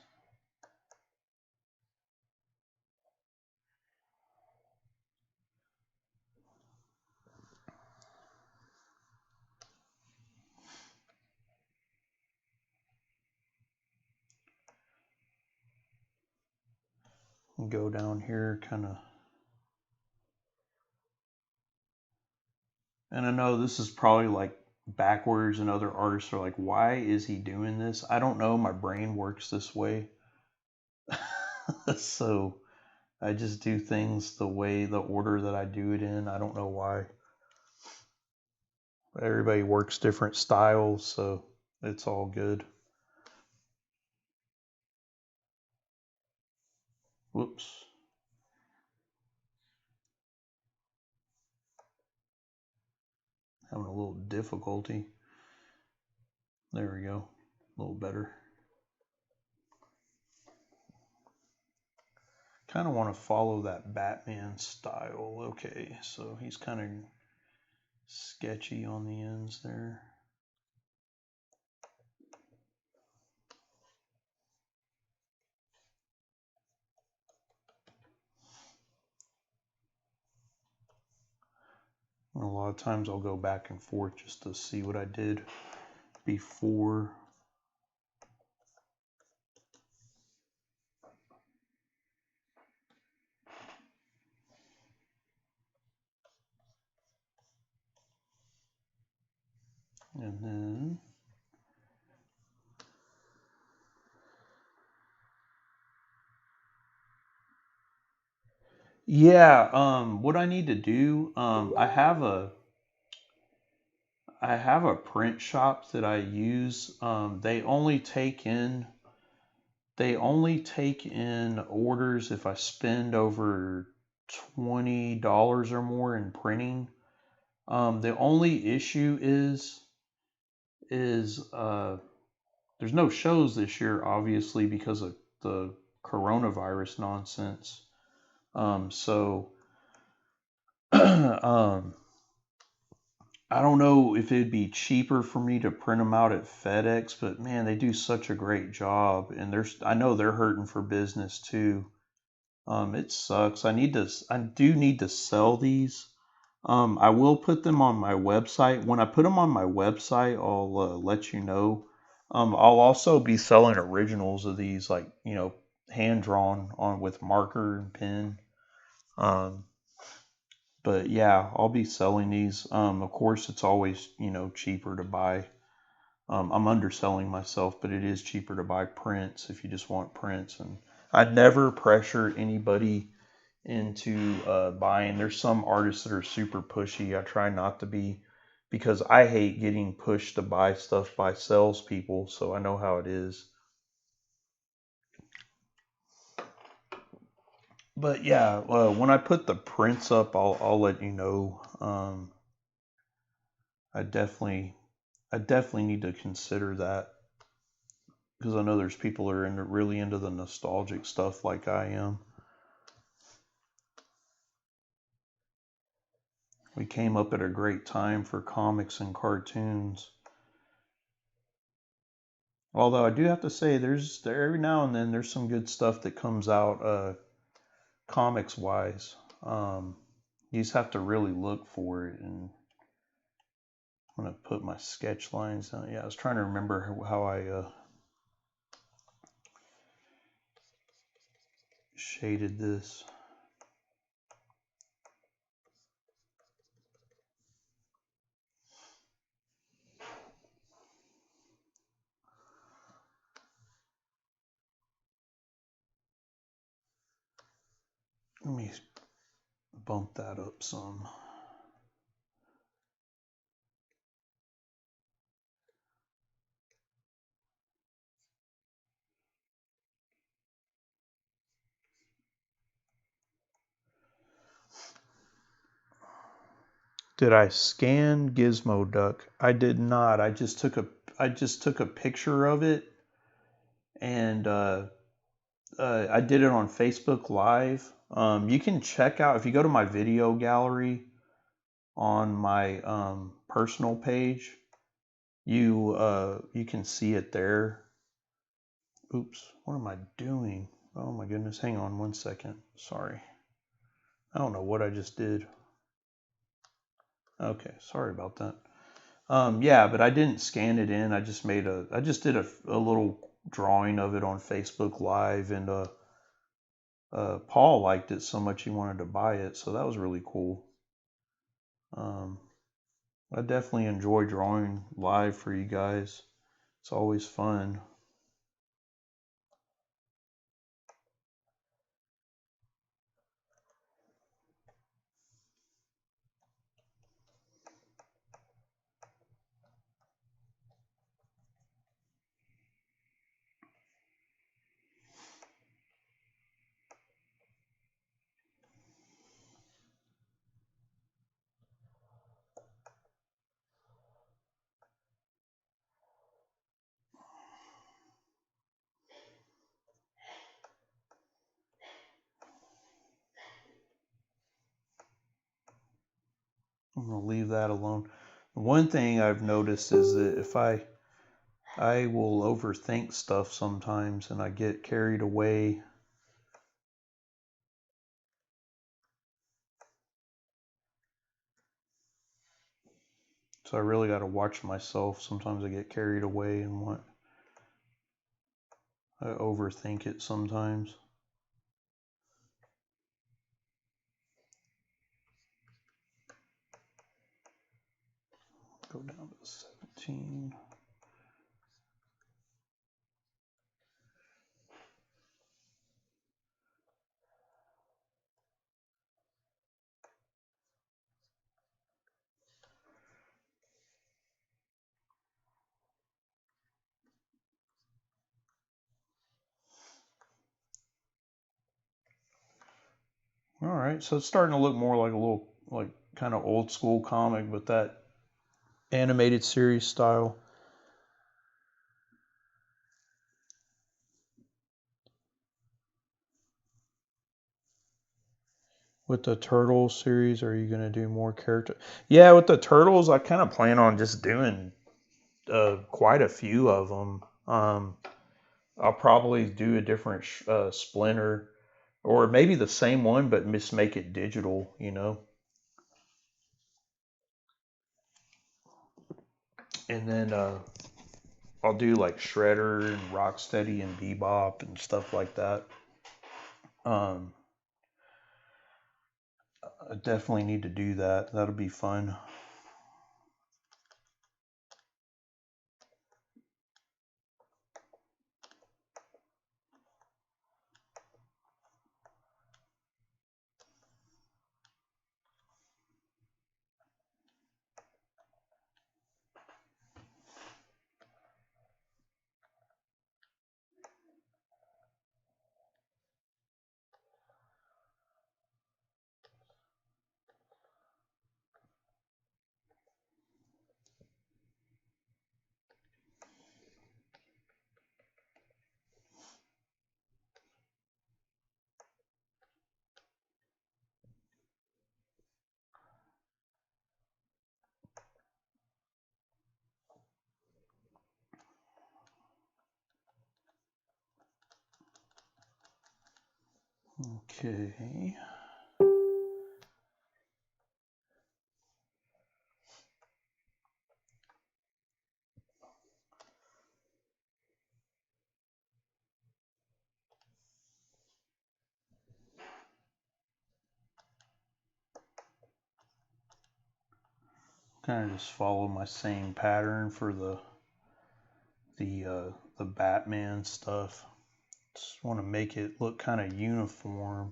And go down here kind of. And I know this is probably like backwards, and other artists are like, why is he doing this? I don't know. My brain works this way. So I just do things the order that I do it in. I don't know why. Everybody works different styles, so it's all good. Whoops. Having a little difficulty. There we go. A little better. Kind of want to follow that Batman style. Okay, so he's kind of sketchy on the ends there. And a lot of times I'll go back and forth just to see what I did before. And then what I need to do, I have a print shop that I use. They only take in orders if I spend over $20 or more in printing. The only issue is there's no shows this year, obviously, because of the coronavirus nonsense. So I don't know if it'd be cheaper for me to print them out at FedEx, but man, they do such a great job, and I know they're hurting for business too. It sucks. I do need to sell these. I will put them on my website. When I put them on my website, I'll let you know. I'll also be selling originals of these, like, hand drawn on with marker and pen. Um, but yeah, I'll be selling these. Of course, it's always, cheaper to buy. I'm underselling myself, but it is cheaper to buy prints if you just want prints. And I'd never pressure anybody, into buying. There's some artists that are super pushy. I try not to be, because I hate getting pushed to buy stuff by salespeople, so I know how it is. But yeah, when I put the prints up, I'll let you know. I definitely need to consider that, because I know there's people that are really into the nostalgic stuff like I am. We came up at a great time for comics and cartoons. Although I do have to say, there every now and then there's some good stuff that comes out comics wise. You just have to really look for it. And I'm gonna put my sketch lines on. Yeah, I was trying to remember how I shaded this. Let me bump that up some. Did I scan Gizmo Duck? I did not. I just took a picture of it, and I did it on Facebook Live. You can check out, if you go to my video gallery on my personal page, you can see it there. Oops, what am I doing? Oh my goodness, hang on one second. Sorry. I don't know what I just did. Okay, sorry about that. Yeah, but I didn't scan it in. I just did a little drawing of it on Facebook Live, and Paul liked it so much he wanted to buy it, so that was really cool. I definitely enjoy drawing live for you guys. It's always fun. I'm gonna leave that alone. One thing I've noticed is that if I will overthink stuff sometimes, and I get carried away. So I really got to watch myself. Sometimes I get carried away and I overthink it sometimes. Go down to 17. All right, so it's starting to look more like a little, like, kind of old school comic, but that animated series style. With the Turtles series, are you going to do more character? Yeah, with the Turtles, I kind of plan on just doing quite a few of them. I'll probably do a different Splinter, or maybe the same one, but just make it digital, you know? And then I'll do like Shredder and Rocksteady and Bebop and stuff like that. Um, I definitely need to do that. That'll be fun. Okay. Kind of just follow my same pattern for the Batman stuff. Just want to make it look kind of uniform.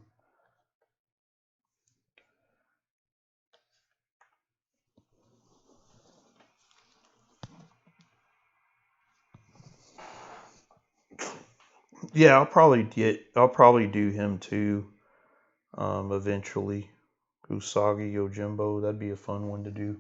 Yeah, I'll probably do him too. Eventually, Usagi Yojimbo. That'd be a fun one to do.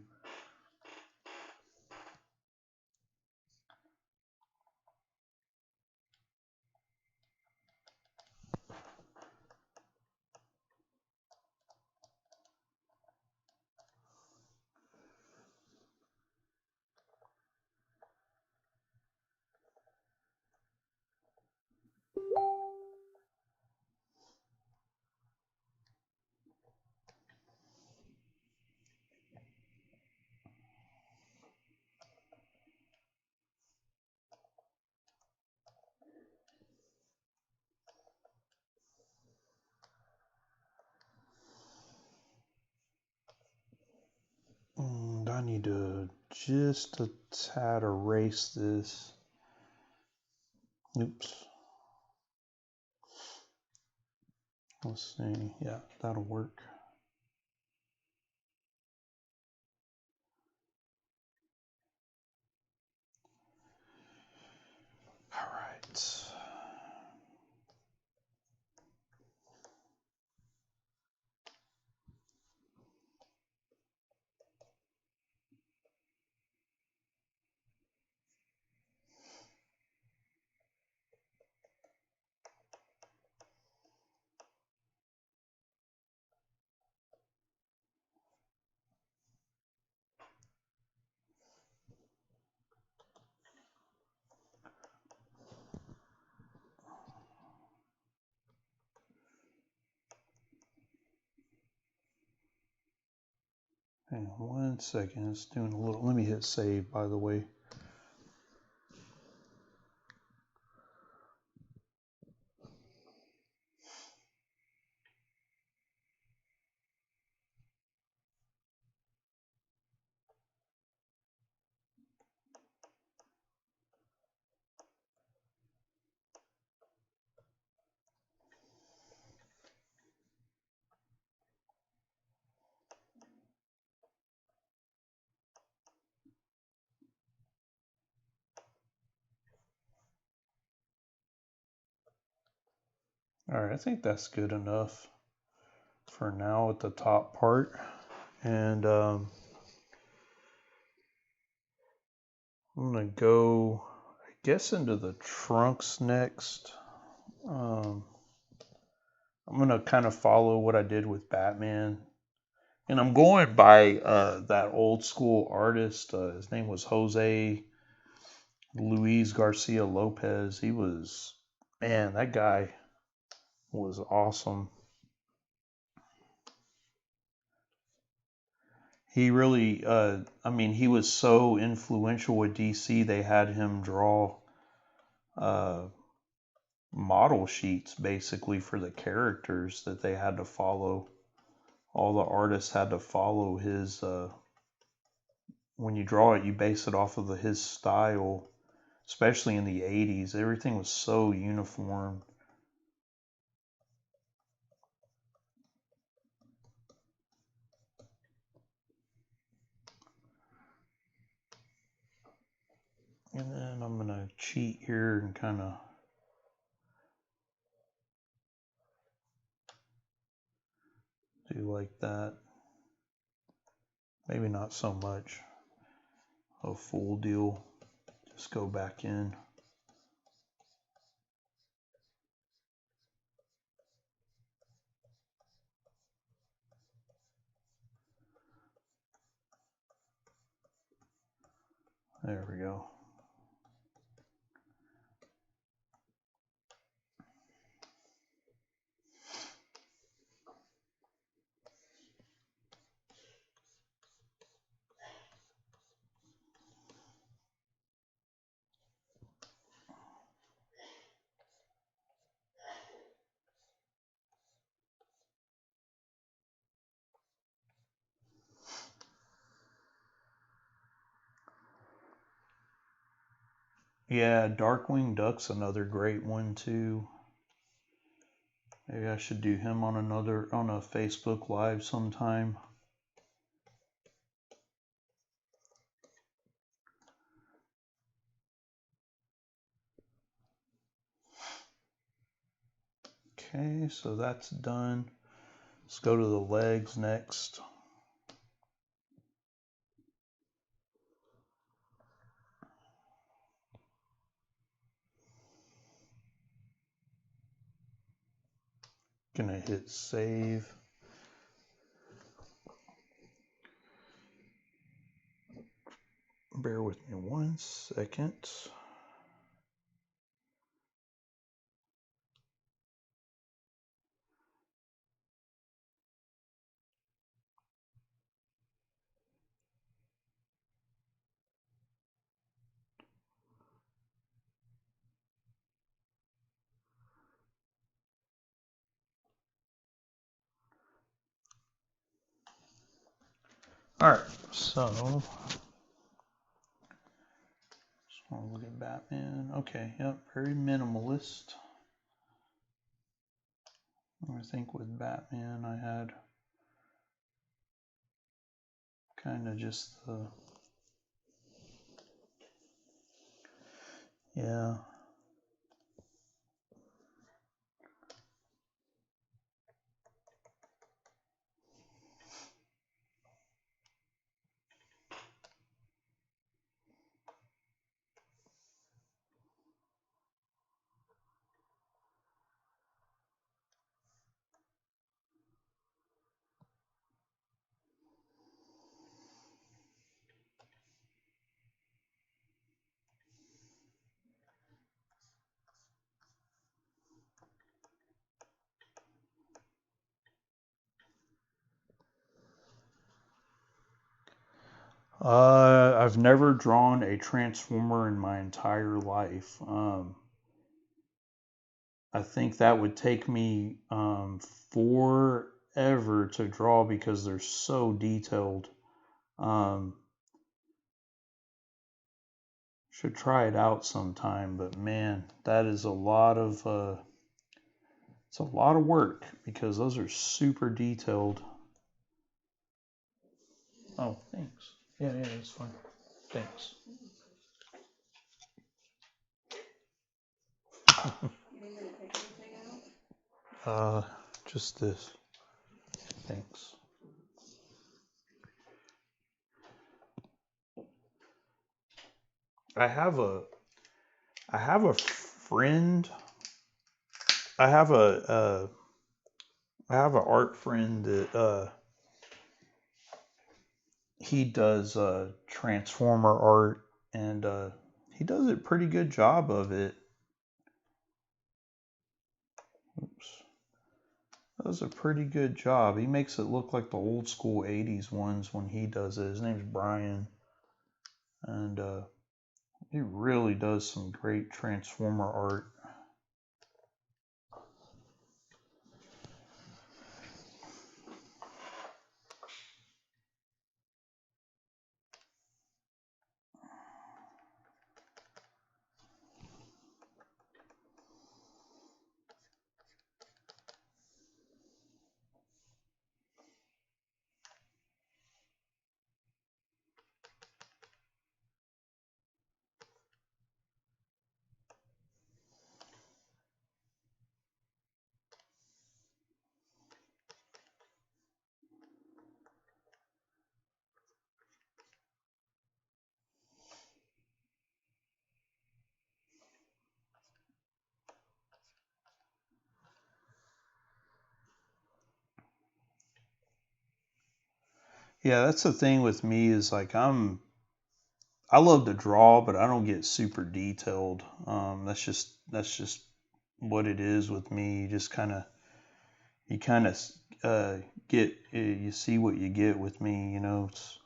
And I need to just a tad erase this. Oops. Let's see. Yeah, that'll work. All right. Hang on 1 second. It's doing a little. Let me hit save, by the way. All right, I think that's good enough for now at the top part. And I'm gonna go, I guess, into the trunks next. I'm gonna kind of follow what I did with Batman, and I'm going by that old school artist. His name was Jose Luis Garcia Lopez. He was, man, that guy was awesome. He really, I mean, he was so influential with DC. They had him draw uh, model sheets basically for the characters that they had to follow. All the artists had to follow his. When you draw it, you base it off of his style, especially in the '80s. Everything was so uniform. And then I'm gonna cheat here and kind of do like that. Maybe not so much a full deal. Just go back in. There we go. Yeah, Darkwing Duck's another great one too. Maybe I should do him on a Facebook Live sometime. Okay, so that's done. Let's go to the legs next. Gonna hit save. Bear with me 1 second. Alright, so just want to look at Batman. Okay, yep, very minimalist. I think with Batman I had kind of just the, yeah. I've never drawn a Transformer in my entire life. I think that would take me forever to draw because they're so detailed. Should try it out sometime, but man, that is a lot of it's a lot of work because those are super detailed. Oh, thanks. Yeah, it's fine. Thanks. Just this. Thanks. I have a friend. I have a art friend that he does Transformer art, and he does a pretty good job of it. Oops. Does a pretty good job. He makes it look like the old school 80s ones when he does it. His name's Brian. And he really does some great Transformer art. Yeah, that's the thing with me is like I love to draw, but I don't get super detailed. That's just what it is with me. You kind of get you see what you get with me. You know, it's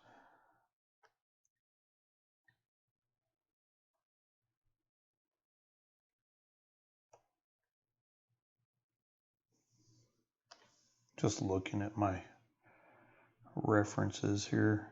just looking at my references here.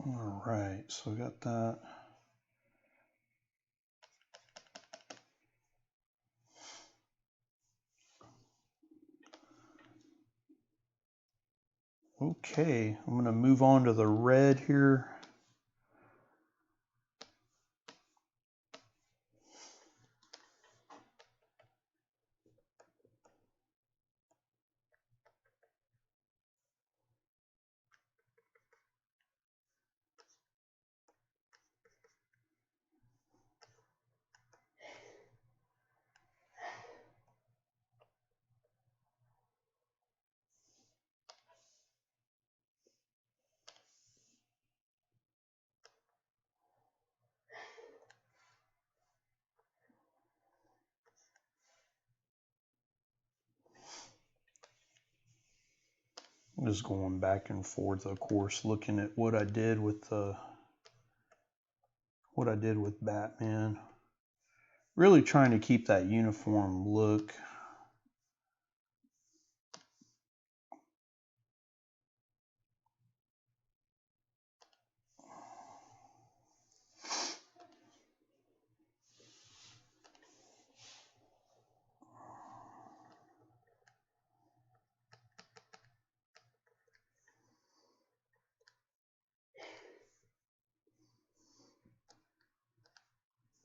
All right, so I got that. Okay, I'm going to move on to the red here. I'm just going back and forth, of course, looking at what I did with Batman. Really trying to keep that uniform look.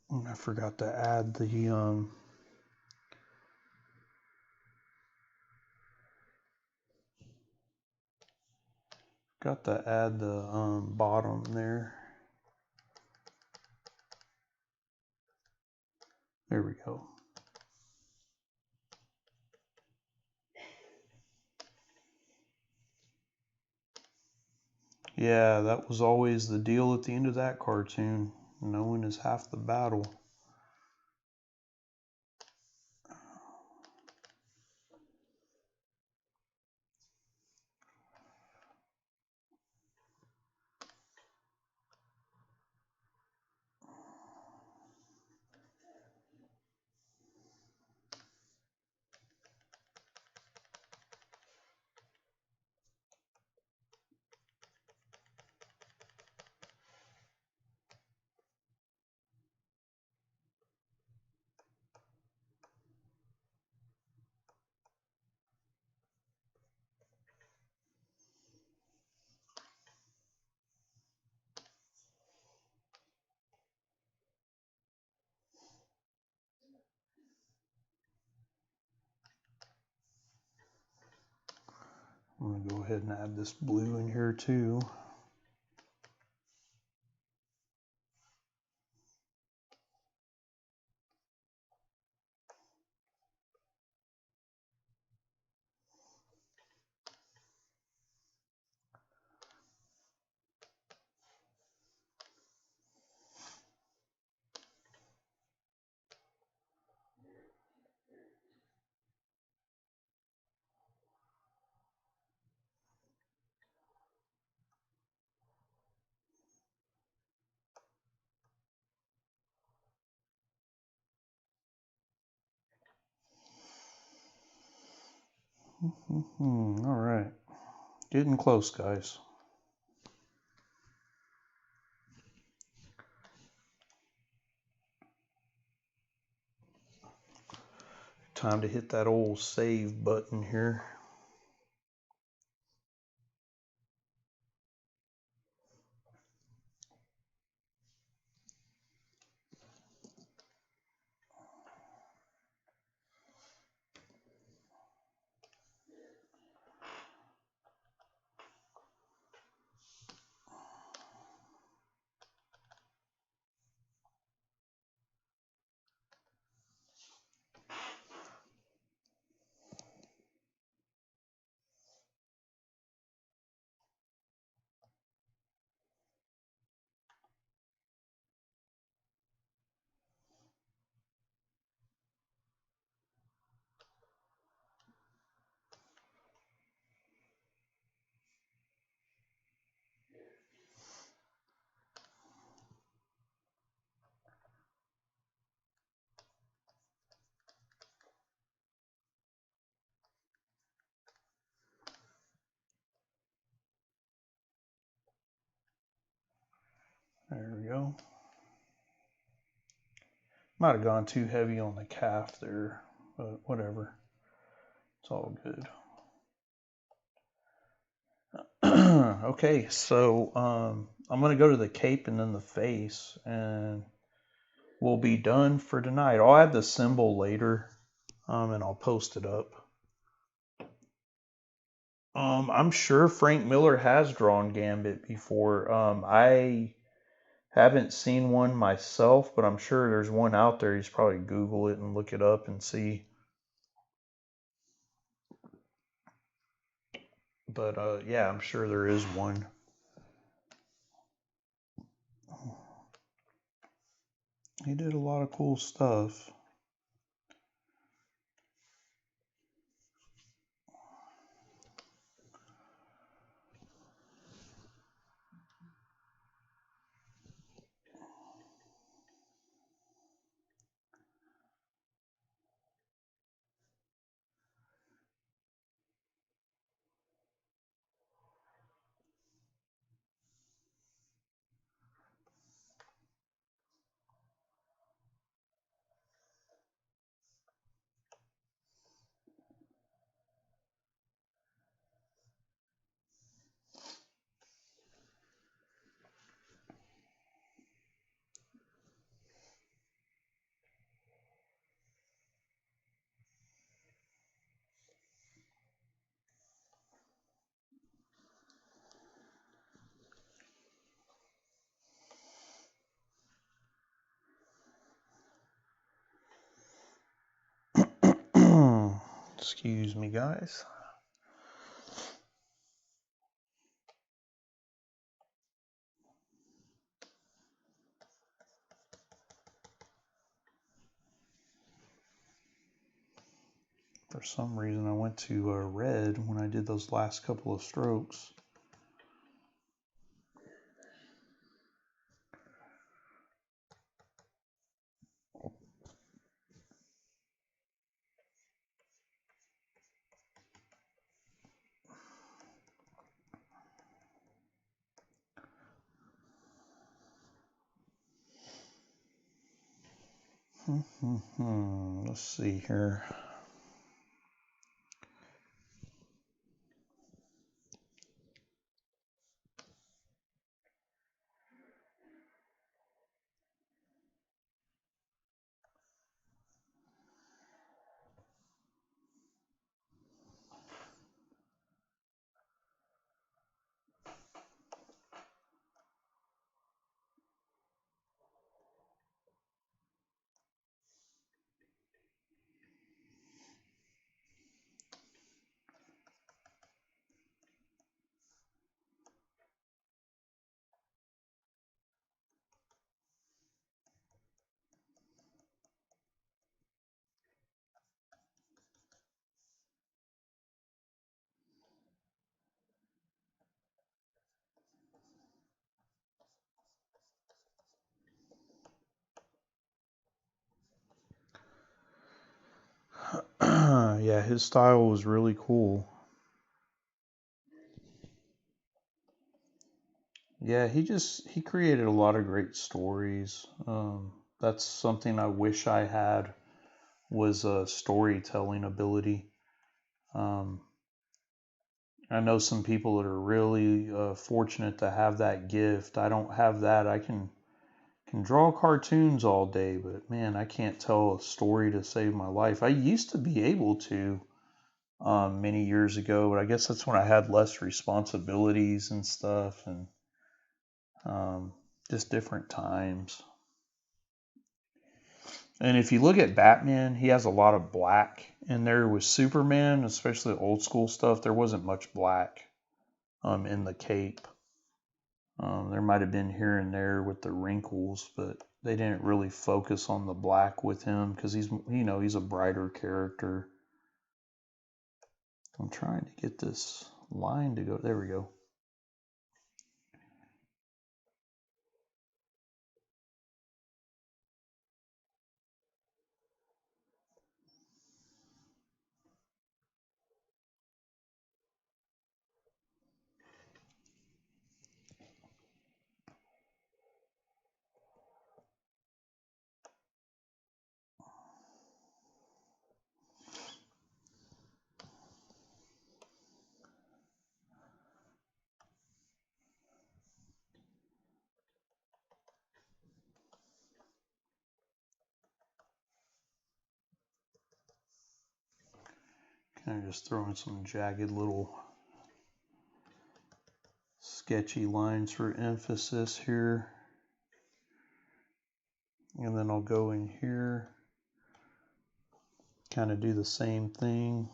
And I forgot to add the bottom there. There we go. Yeah, that was always the deal at the end of that cartoon. Knowing is half the battle. I'm going to go ahead and add this blue in here too. All right. Getting close, guys. Time to hit that old save button here. There we go. Might have gone too heavy on the calf there, but whatever. It's all good. Okay, so I'm going to go to the cape and then the face, and we'll be done for tonight. I'll add the symbol later, and I'll post it up. I'm sure Frank Miller has drawn Gambit before. I haven't seen one myself, but I'm sure there's one out there. You just probably Google it and look it up and see. But yeah, I'm sure there is one. He did a lot of cool stuff. Excuse me, guys. For some reason, I went to red when I did those last couple of strokes. Let's see here. Yeah, his style was really cool. Yeah, he created a lot of great stories. That's something I wish I had, was a storytelling ability. Um, I know some people that are really fortunate to have that gift. I don't have that. I can draw cartoons all day, but man, I can't tell a story to save my life. I used to be able to many years ago, but I guess that's when I had less responsibilities and stuff, and um, just different times. And if you look at Batman, he has a lot of black in there. With Superman, especially old school stuff, there wasn't much black in the cape. There might have been here and there with the wrinkles, but they didn't really focus on the black with him because he's a brighter character. I'm trying to get this line to go. There we go. kind of just throwing some jagged little sketchy lines for emphasis here. And then I'll go in here, kind of do the same thing.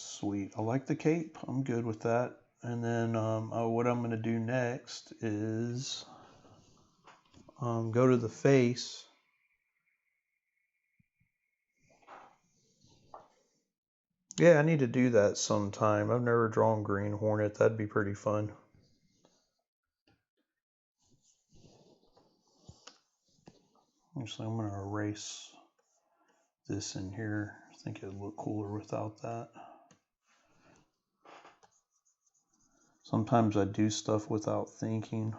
Sweet. I like the cape. I'm good with that. And then what I'm going to do next is go to the face. Yeah, I need to do that sometime. I've never drawn Green Hornet. That'd be pretty fun. Actually, I'm going to erase this in here. I think it'd look cooler without that. Sometimes I do stuff without thinking.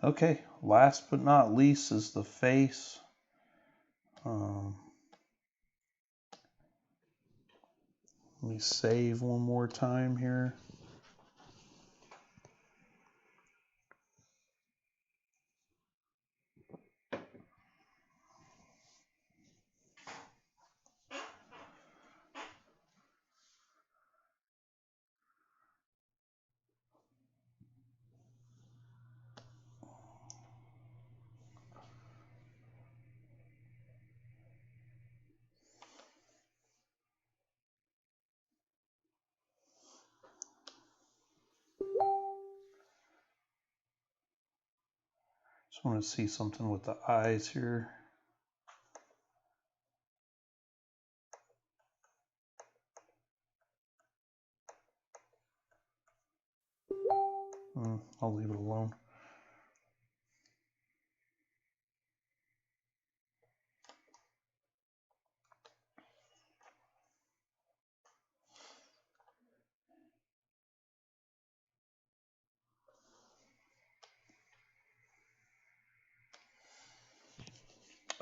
Okay, last but not least is the face. Let me save one more time here. Just want to see something with the eyes here. I'll leave it alone.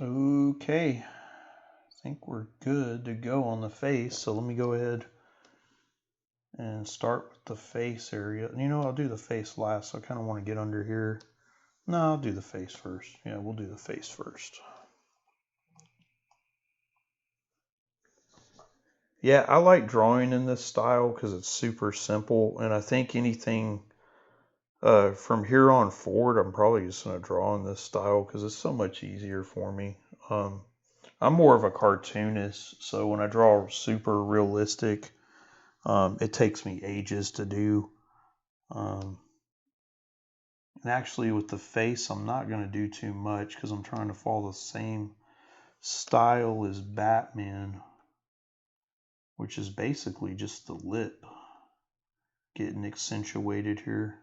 Okay, I think we're good to go on the face. So let me go ahead and start with the face area. You know, I'll do the face last. So I kind of want to get under here. No, I'll do the face first. Yeah, we'll do the face first. Yeah, I like drawing in this style because it's super simple. And I think anything from here on forward, I'm probably just going to draw in this style because it's so much easier for me. I'm more of a cartoonist, so when I draw super realistic, it takes me ages to do. And actually with the face, I'm not going to do too much because I'm trying to follow the same style as Batman, which is basically just the lip getting accentuated here.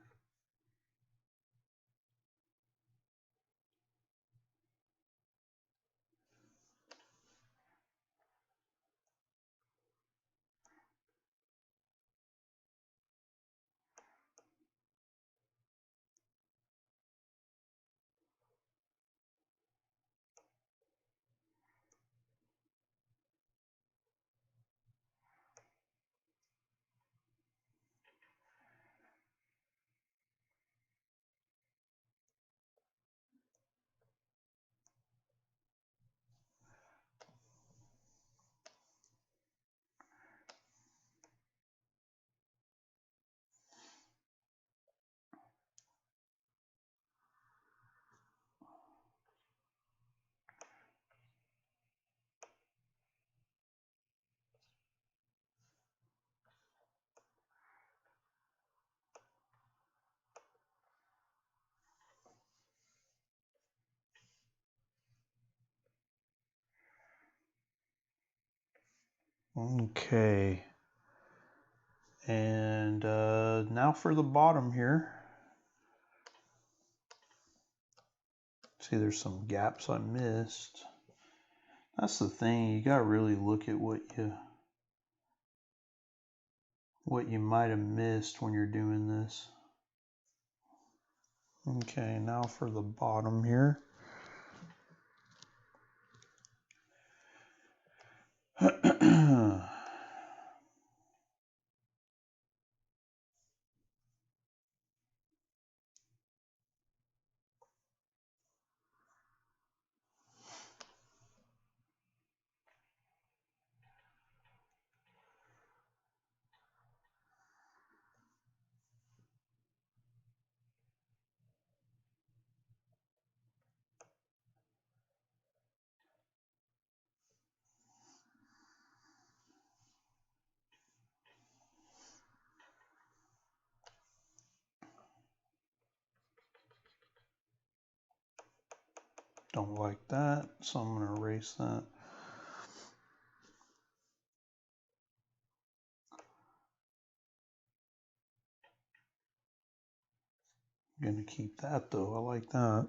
Okay. And now for the bottom here. See, there's some gaps I missed. That's the thing, you gotta really look at what you might have missed when you're doing this. Okay, now for the bottom here. Don't like that, so I'm going to erase that. I'm going to keep that though, I like that.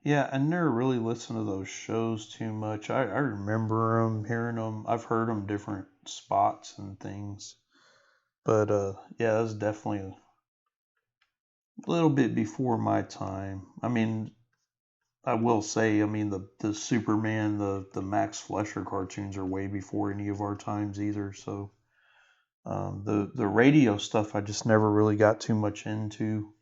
Yeah, I never really listened to those shows too much. I remember them, hearing them. I've heard them different spots and things. But yeah, that's definitely a little bit before my time. I mean, I will say, I mean, the Superman, the Max Fleischer cartoons are way before any of our times either. So the radio stuff I just never really got too much into.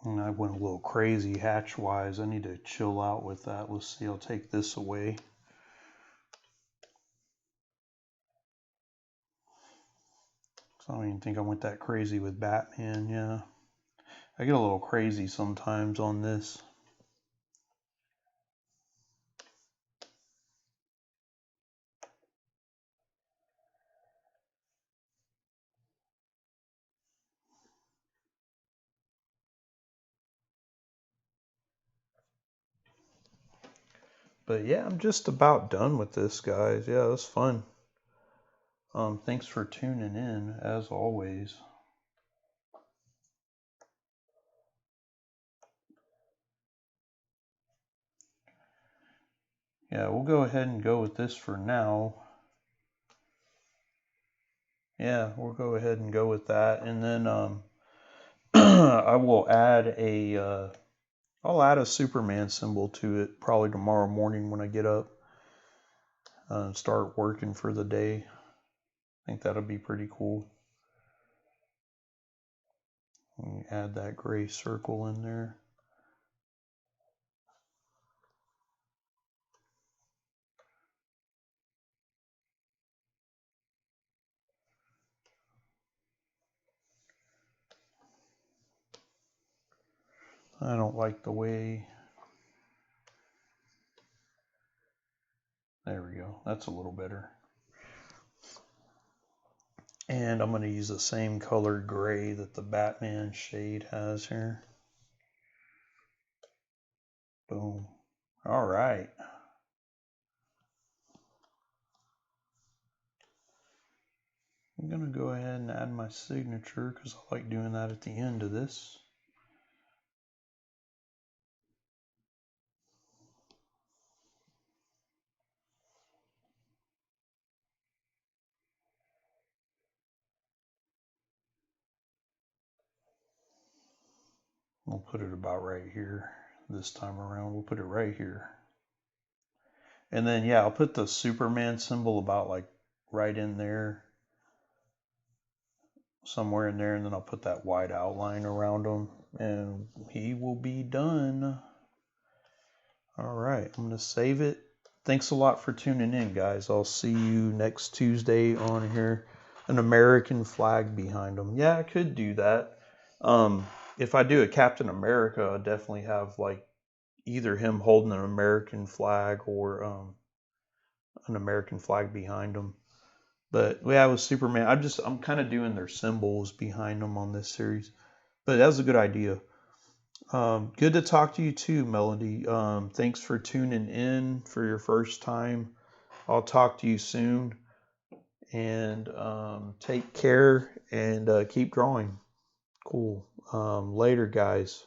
And I went a little crazy hatch wise. I need to chill out with that. Let's see, I'll take this away. So I don't even think I went that crazy with Batman. Yeah, I get a little crazy sometimes on this. But yeah, I'm just about done with this, guys. Yeah, it was fun. Thanks for tuning in, as always. Yeah, we'll go ahead and go with this for now. Yeah, we'll go ahead and go with that, and then I will add I'll add a Superman symbol to it probably tomorrow morning when I get up and start working for the day. I think that'll be pretty cool. Add that gray circle in there. I don't like the way. There we go. That's a little better. And I'm going to use the same color gray that the Batman shade has here. Boom. All right. I'm going to go ahead and add my signature because I like doing that at the end of this. We'll put it about right here this time around. We'll put it right here. And then, yeah, I'll put the Superman symbol about like right in there, somewhere in there, and then I'll put that white outline around him, and he will be done. All right, I'm going to save it. Thanks a lot for tuning in, guys. I'll see you next Tuesday on here. An American flag behind him. Yeah, I could do that. If I do a Captain America, I'll definitely have like either him holding an American flag or an American flag behind him. But yeah, with Superman, I'm kind of doing their symbols behind them on this series. But that was a good idea. Good to talk to you too, Melody. Thanks for tuning in for your first time. I'll talk to you soon. And take care and keep drawing. Cool. Later, guys.